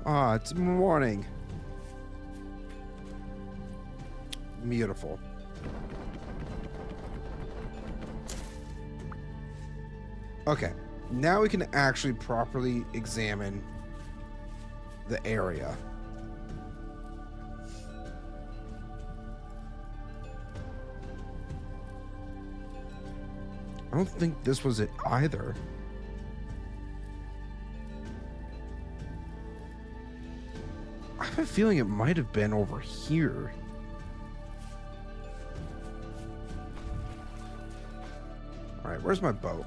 Ah, it's morning. Beautiful. Okay, now we can actually properly examine the area. I don't think this was it either. I have a feeling it might have been over here. All right, where's my boat?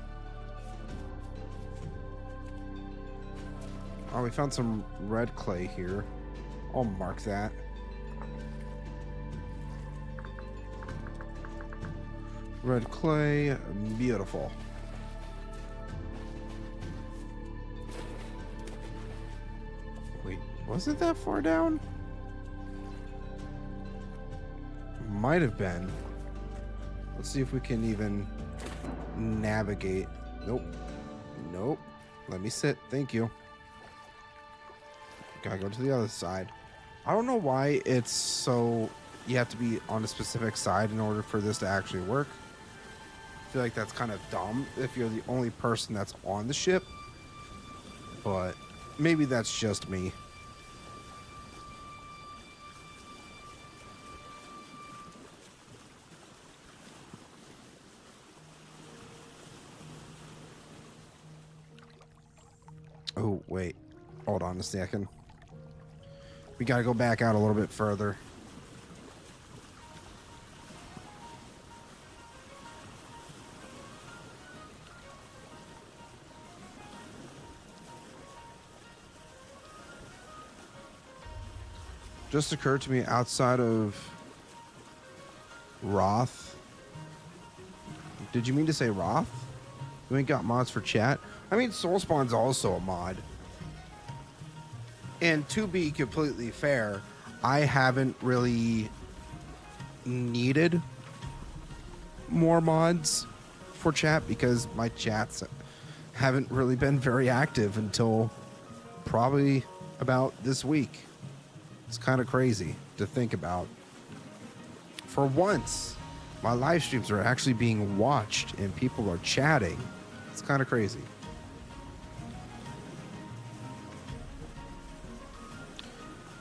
Oh, we found some red clay here. I'll mark that. Red clay, beautiful. Wait, was it that far down? Might have been. Let's see if we can even navigate. Nope. Nope. Let me sit. Thank you. Gotta go to the other side. I don't know why it's so you have to be on a specific side in order for this to actually work. I feel like that's kind of dumb if you're the only person that's on the ship. but maybe that's just me. Oh, wait. Hold on a second. We gotta go back out a little bit further. Just occurred to me, outside of Roth. Did you mean to say Roth? You ain't got mods for chat? I mean, Soulspawn's also a mod. And to be completely fair, I haven't really needed more mods for chat because my chats haven't really been very active until probably about this week. It's kind of crazy to think about. For once, my live streams are actually being watched and people are chatting. It's kind of crazy.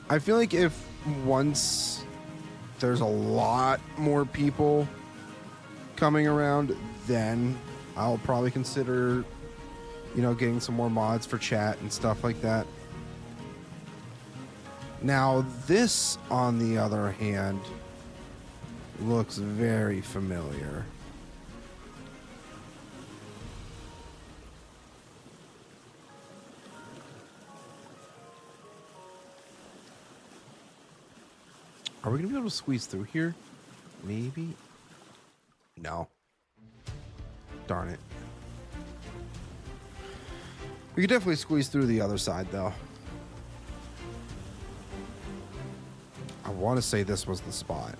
I feel like if once there's a lot more people coming around, then I'll probably consider, you know, getting some more mods for chat and stuff like that. Now, this, on the other hand, looks very familiar. Are we going to be able to squeeze through here? Maybe? No. Darn it. We could definitely squeeze through the other side, though. I want to say this was the spot.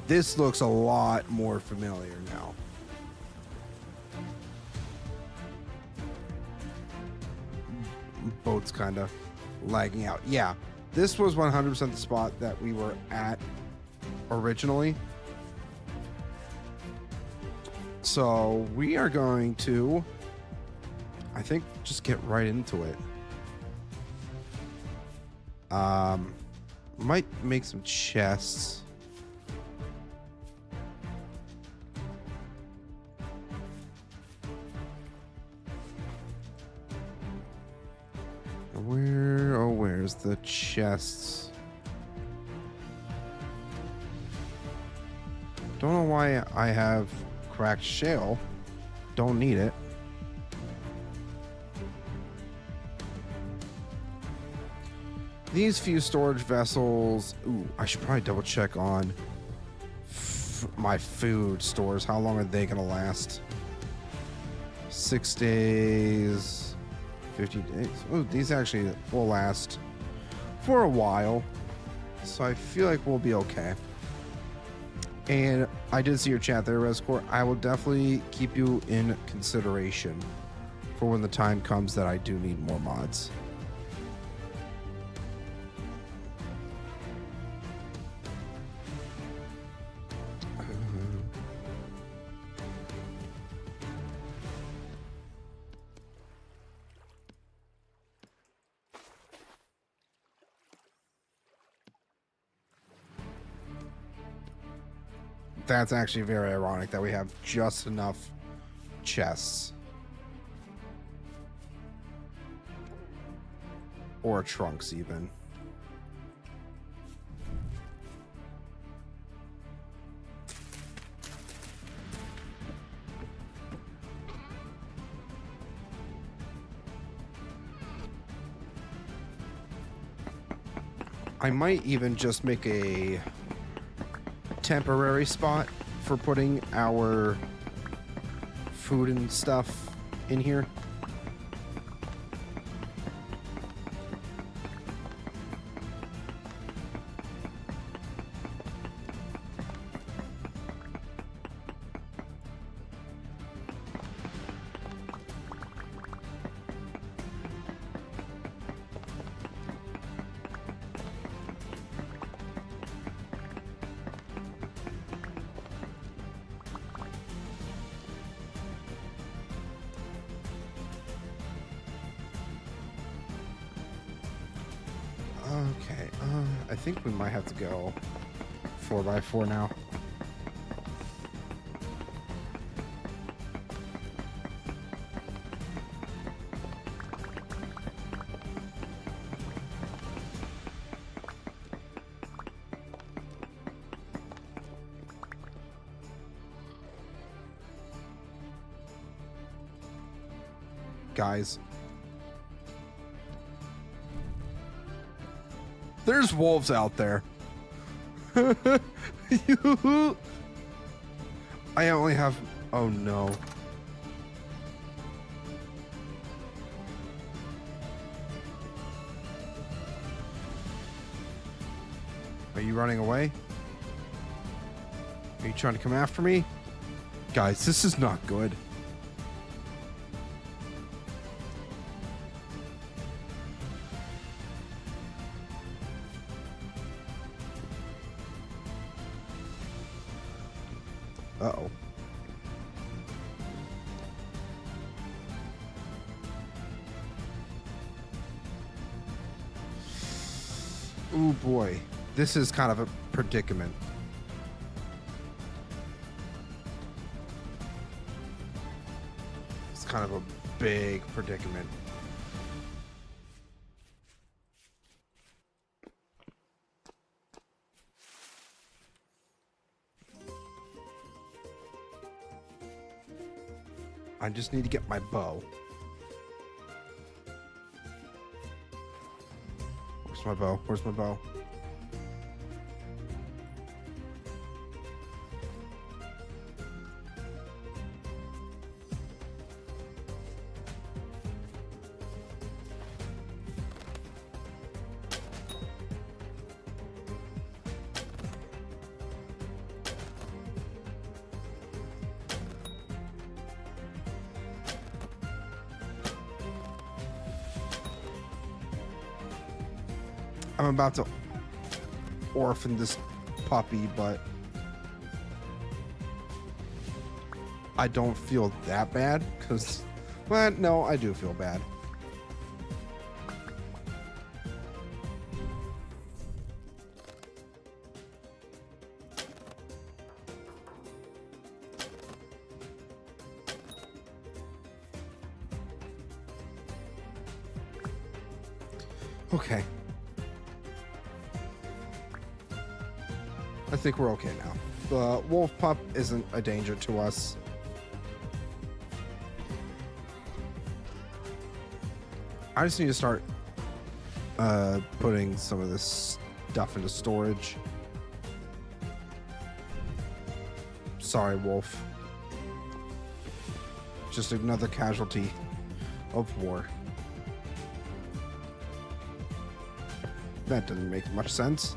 This looks a lot more familiar now. Boat's kind of lagging out. Yeah, this was 100% the spot that we were at originally. So we are going to, I think, just get right into it. Might make some chests. Where's the chests? Don't know why I have cracked shale. Don't need it. These few storage vessels. Ooh, I should probably double check on my food stores. How long are they gonna last? 6 days, 50 days. Oh, these actually will last for a while, so I feel like we'll be okay. And I did see your chat there, Rescore. I will definitely keep you in consideration for when the time comes that I do need more mods. That's actually very ironic that we have just enough chests. Or trunks, even. I might even just make a temporary spot for putting our food and stuff in here. I think we might have to go 4x4 now. Guys. There's wolves out there. I only have... Oh, no. Are you running away? Are you trying to come after me? Guys, this is not good. Uh-oh. Ooh, boy. This is kind of a predicament. It's kind of a big predicament. I just need to get my bow. Where's my bow? Where's my bow? I'm about to orphan this puppy, but I don't feel that bad because, well, no, I do feel bad. Okay. I think we're okay now. The wolf pup isn't a danger to us. I just need to start putting some of this stuff into storage. Sorry, wolf. Just another casualty of war. That didn't make much sense.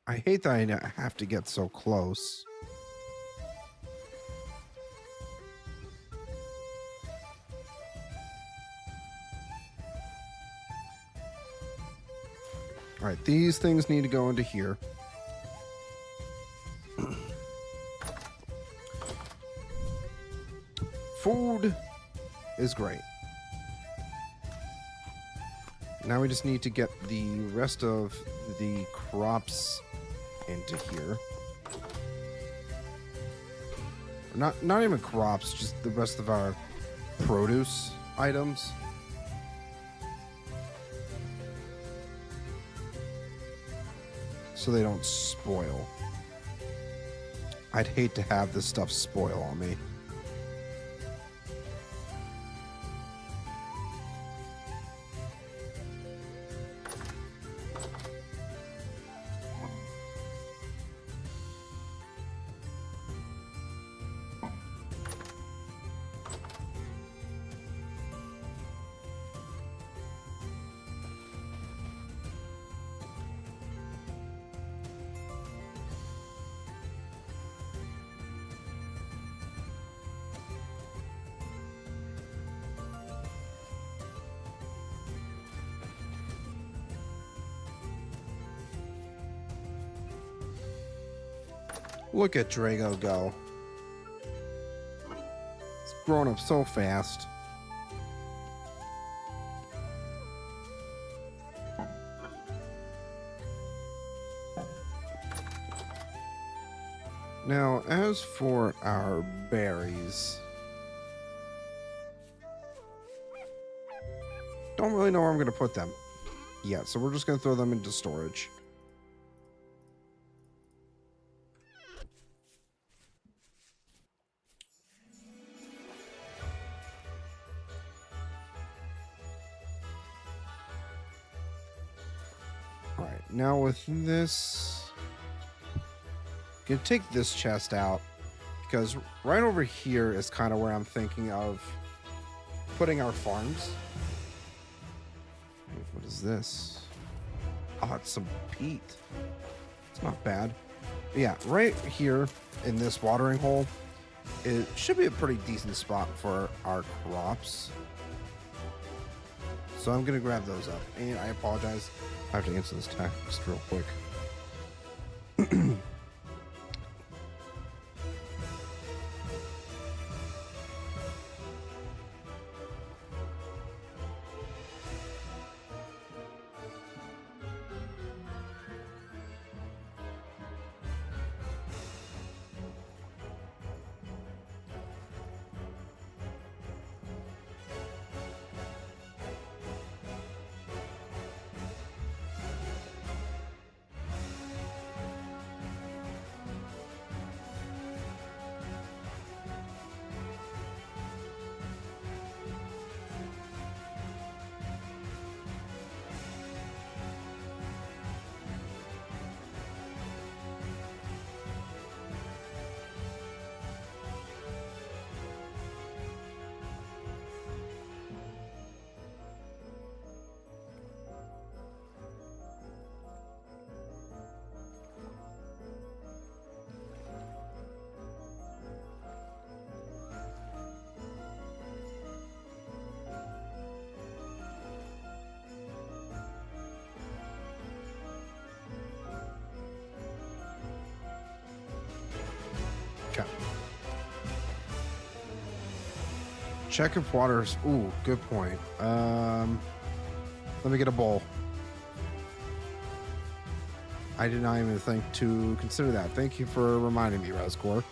I hate that I have to get so close. All right, these things need to go into here. Food is great. Now we just need to get the rest of the crops into here. Not even crops, just the rest of our produce items. So they don't spoil. I'd hate to have this stuff spoil on me. Look at Drago go. It's growing up so fast. Now, as for our berries, don't really know where I'm going to put them yet, so we're just going to throw them into storage. Alright, now with this, gonna take this chest out because right over here is kind of where I'm thinking of putting our farms. What is this? Oh, it's some peat. It's not bad. But yeah, right here in this watering hole, it should be a pretty decent spot for our crops. So I'm gonna grab those up. And I apologize, I have to answer this text real quick. Okay. Check if water's... Ooh, good point. Let me get a bowl. I did not even think to consider that. Thank you for reminding me, Rescore.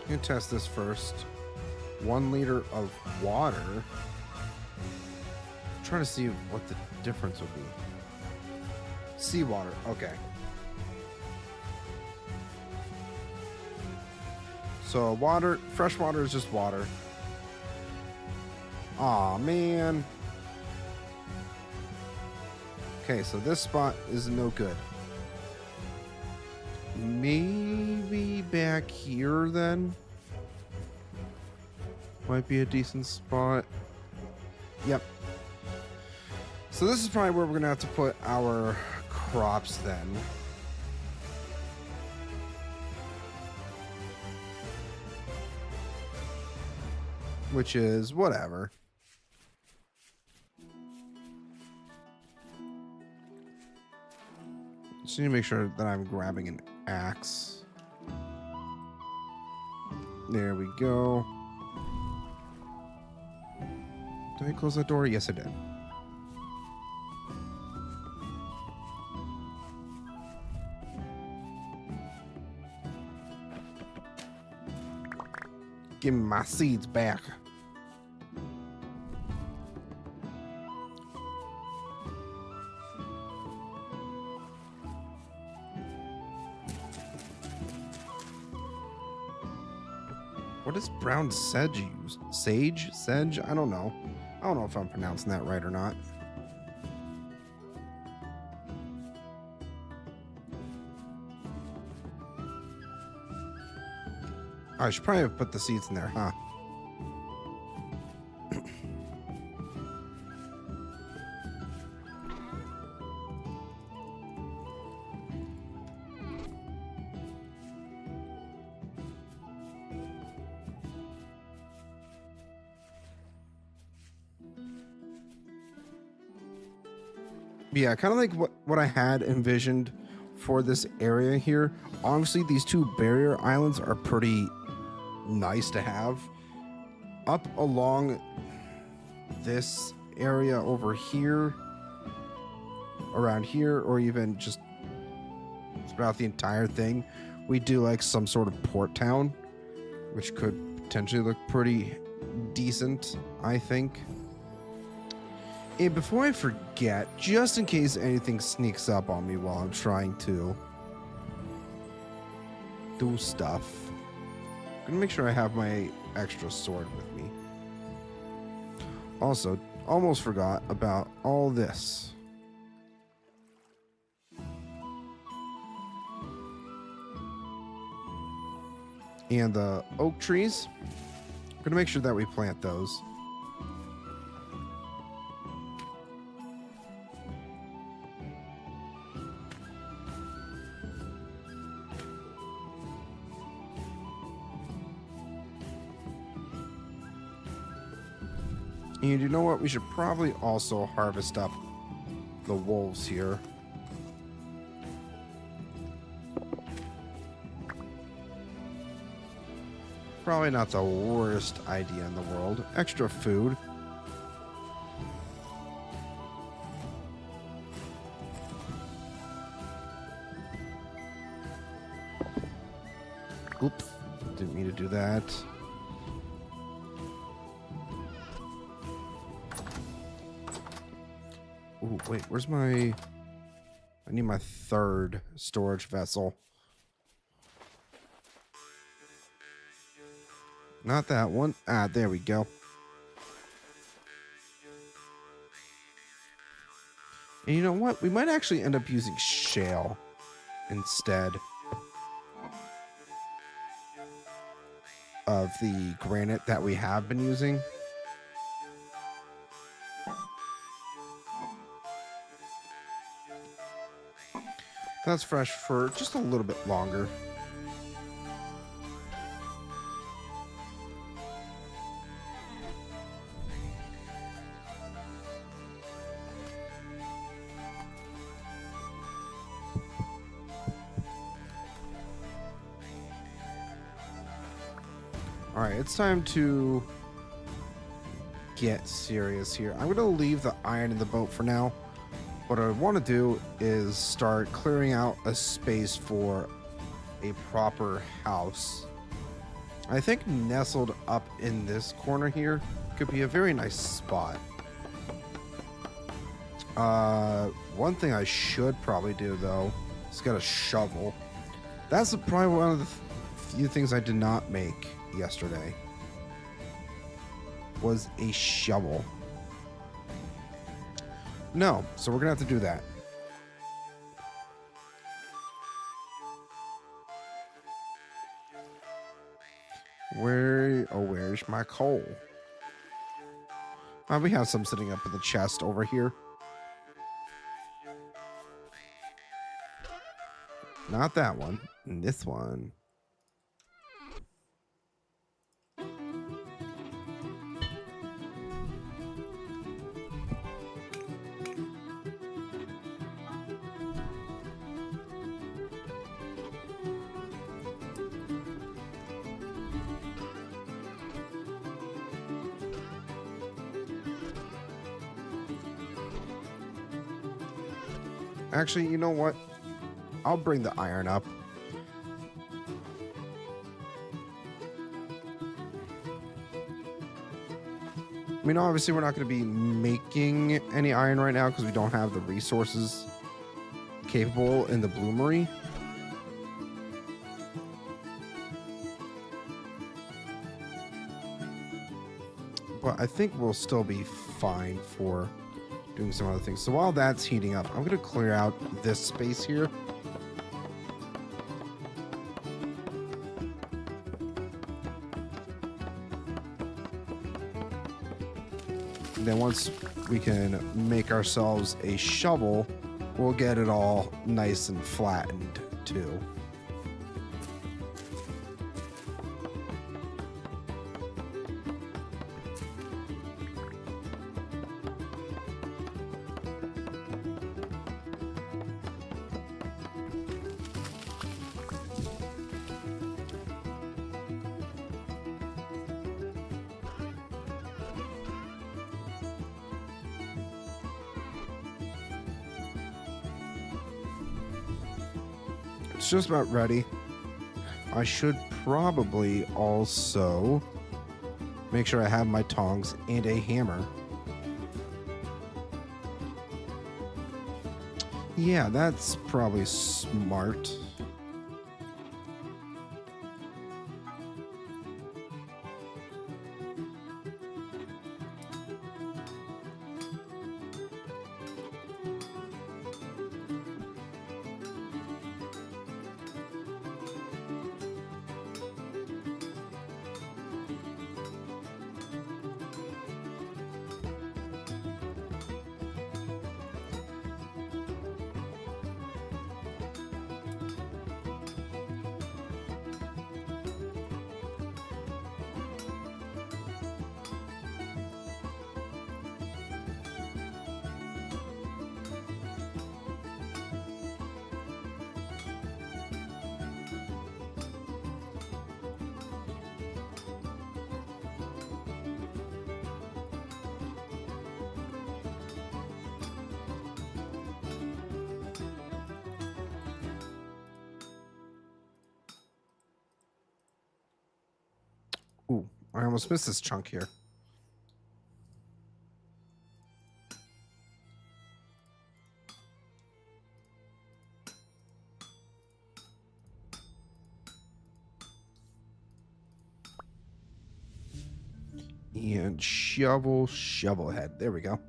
I'm gonna test this first. 1 liter of water. Trying to see what the difference would be. Seawater, okay. So water, fresh water is just water. Aw, man. Okay, so this spot is no good. Maybe back here then might be a decent spot. Yep. So this is probably where we're gonna have to put our crops then. Which is whatever. Just need to make sure that I'm grabbing an axe. There we go. Did I close that door? Yes, I did. Give me my seeds back. What is brown sedge used? Sage? Sedge? I don't know. I don't know if I'm pronouncing that right or not. I should probably have put the seeds in there, huh? Yeah, kind of like what I had envisioned for this area here. Obviously, these two barrier islands are pretty nice to have. Up along this area over here, around here, or even just throughout the entire thing, we do like some sort of port town, which could potentially look pretty decent, I think. And before I forget, just in case anything sneaks up on me while I'm trying to do stuff, I'm gonna make sure I have my extra sword with me. Also, almost forgot about all this. And the oak trees, I'm gonna make sure that we plant those. And you know what? We should probably also harvest up the wolves here. Probably not the worst idea in the world. Extra food. Oops. Didn't mean to do that. Ooh, wait, where's my... I need my third storage vessel. Not that one. Ah, there we go. And you know what? We might actually end up using shale instead of the granite that we have been using. That's fresh for just a little bit longer. All right, it's time to get serious here. I'm going to leave the iron in the boat for now. What I want to do is start clearing out a space for a proper house. I think nestled up in this corner here could be a very nice spot. One thing I should probably do, though, is get a shovel. That's probably one of the few things I did not make yesterday, was a shovel. No, so we're gonna have to do that. Where's my coal? We have some sitting up in the chest over here. Not that one. This one. Actually, you know what? I'll bring the iron up. I mean, obviously, we're not going to be making any iron right now because we don't have the resources capable in the bloomery. But I think we'll still be fine for doing some other things. So while that's heating up, I'm going to clear out this space here. And then once we can make ourselves a shovel, we'll get it all nice and flattened too. It's just about ready. I should probably also make sure I have my tongs and a hammer. Yeah, that's probably smart. Ooh, I almost missed this chunk here. And shovel head. There we go.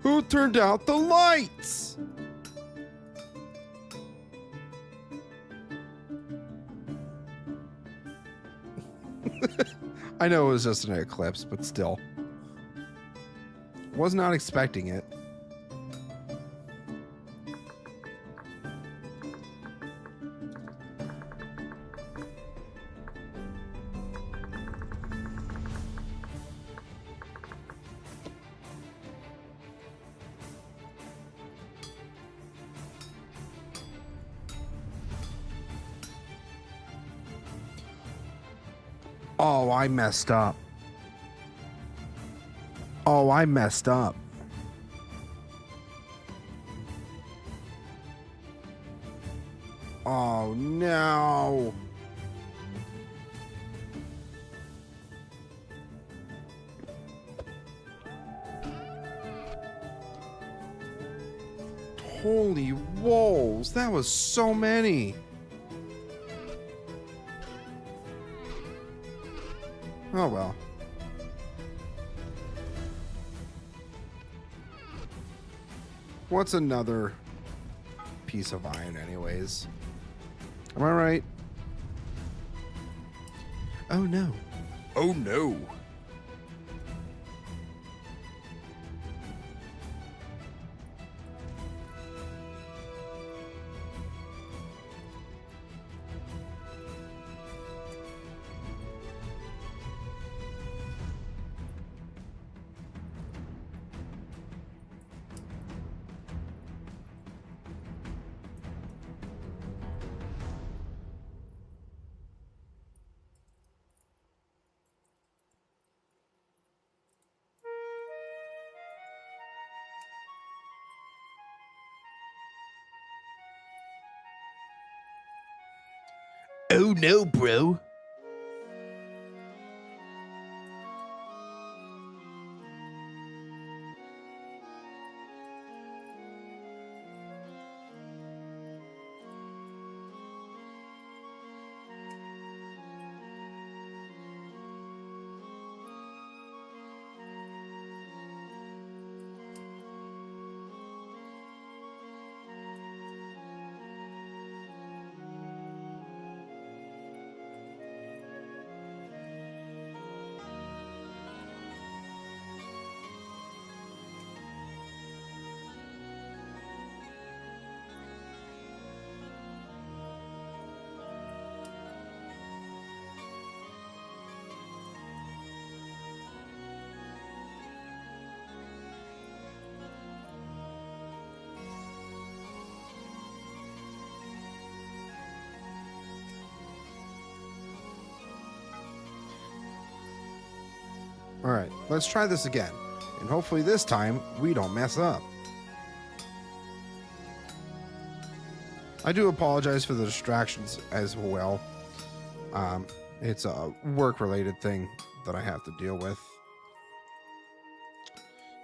Who turned out the lights? I know it was just an eclipse, but still. Was not expecting it. Oh, I messed up. Oh, I messed up. Oh, no. Holy wolves, that was so many. Oh well. What's another piece of iron anyways? Am I right? Oh no. Oh no. Oh no, bro. All right, let's try this again. And hopefully this time we don't mess up. I do apologize for the distractions as well. It's a work-related thing that I have to deal with.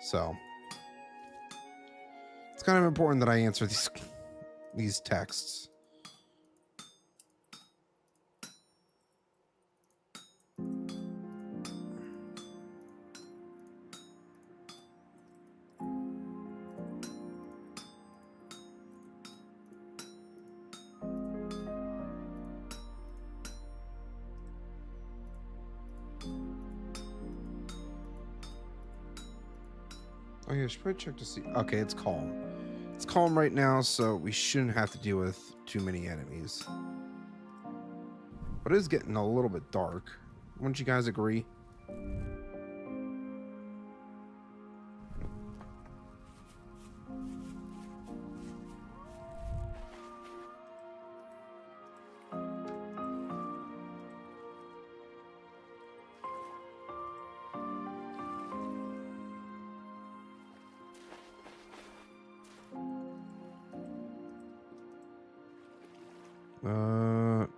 So it's kind of important that I answer these texts. Oh yeah, I should probably check to see. Okay, it's calm. It's calm right now, so we shouldn't have to deal with too many enemies. But it is getting a little bit dark. Wouldn't you guys agree?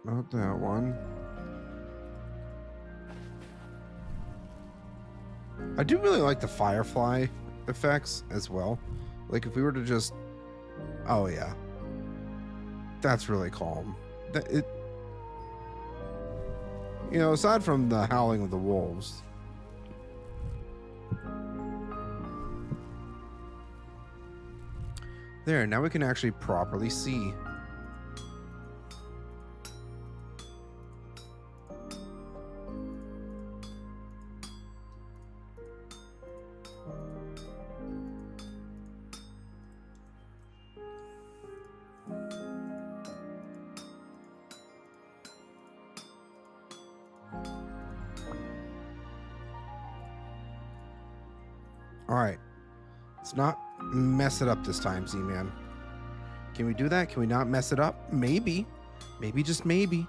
Not that one. I do really like the firefly effects as well. Like if we were to just, oh yeah, that's really calm. You know, aside from the howling of the wolves. There, now we can actually properly see. All right, let's not mess it up this time, Z-Man. Can we do that? Can we not mess it up? Maybe. Maybe, just maybe.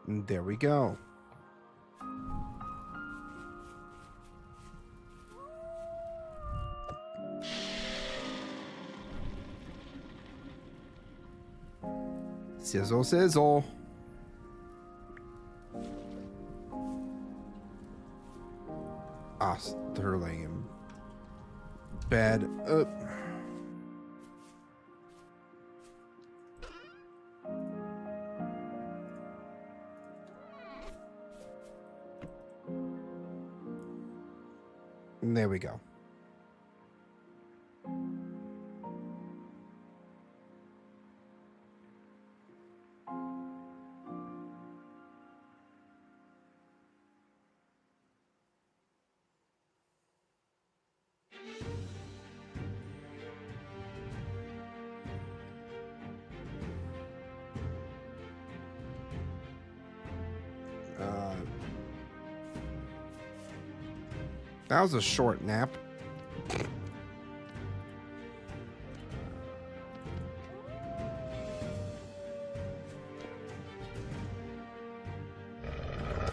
And there we go. Sizzle, sizzle. Ah, they're laying in bed. And there we go. That was a short nap.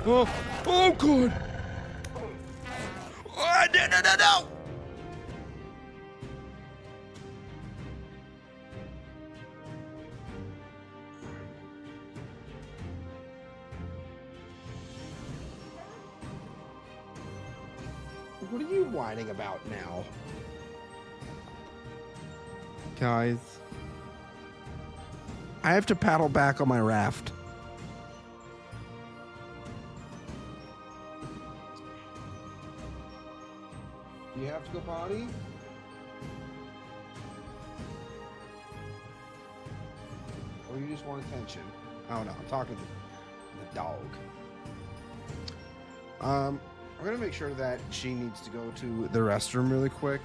Oh, oh, good. Oh, no. What are you whining about now? Guys, I have to paddle back on my raft. Do you have to go potty? Or you just want attention? Oh no, I'm talking to the dog. I'm gonna make sure that she needs to go to the restroom really quick.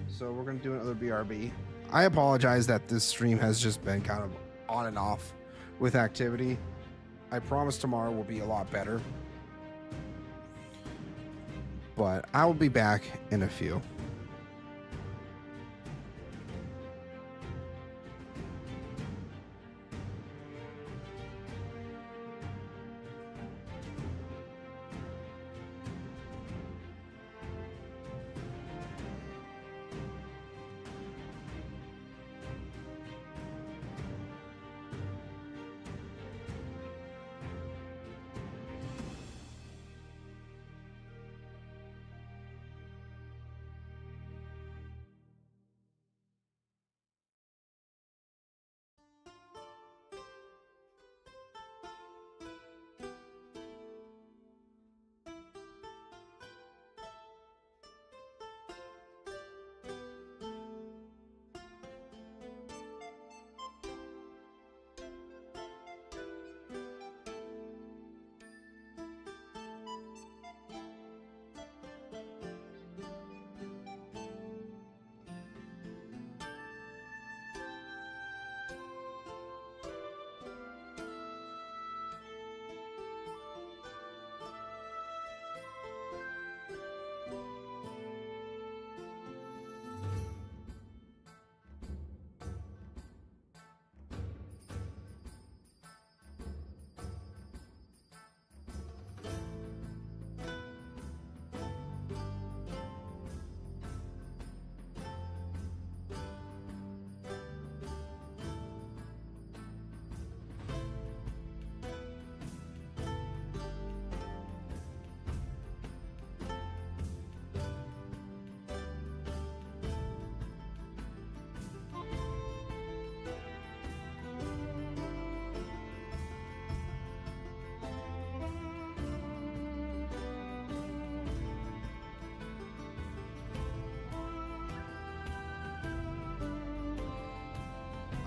So we're gonna do another BRB. I apologize that this stream has just been kind of on and off with activity. I promise tomorrow will be a lot better. But I will be back in a few.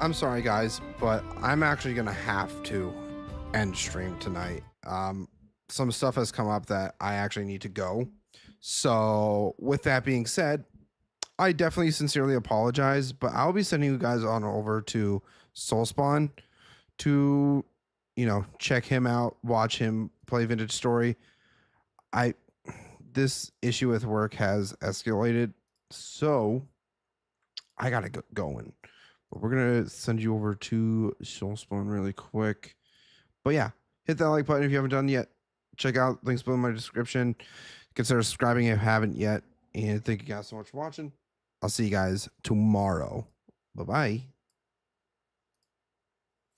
I'm sorry, guys, but I'm actually gonna have to end stream tonight. Some stuff has come up that I actually need to go. So, with that being said, I definitely sincerely apologize, but I'll be sending you guys on over to Soulspawn to, check him out, watch him play Vintage Story. This issue with work has escalated, so I gotta get going. But we're gonna send you over to Soulspawn really quick. But yeah, hit that like button if you haven't done yet. Check out links below in my description. Consider subscribing if you haven't yet. And thank you guys so much for watching. I'll see you guys tomorrow. Bye bye.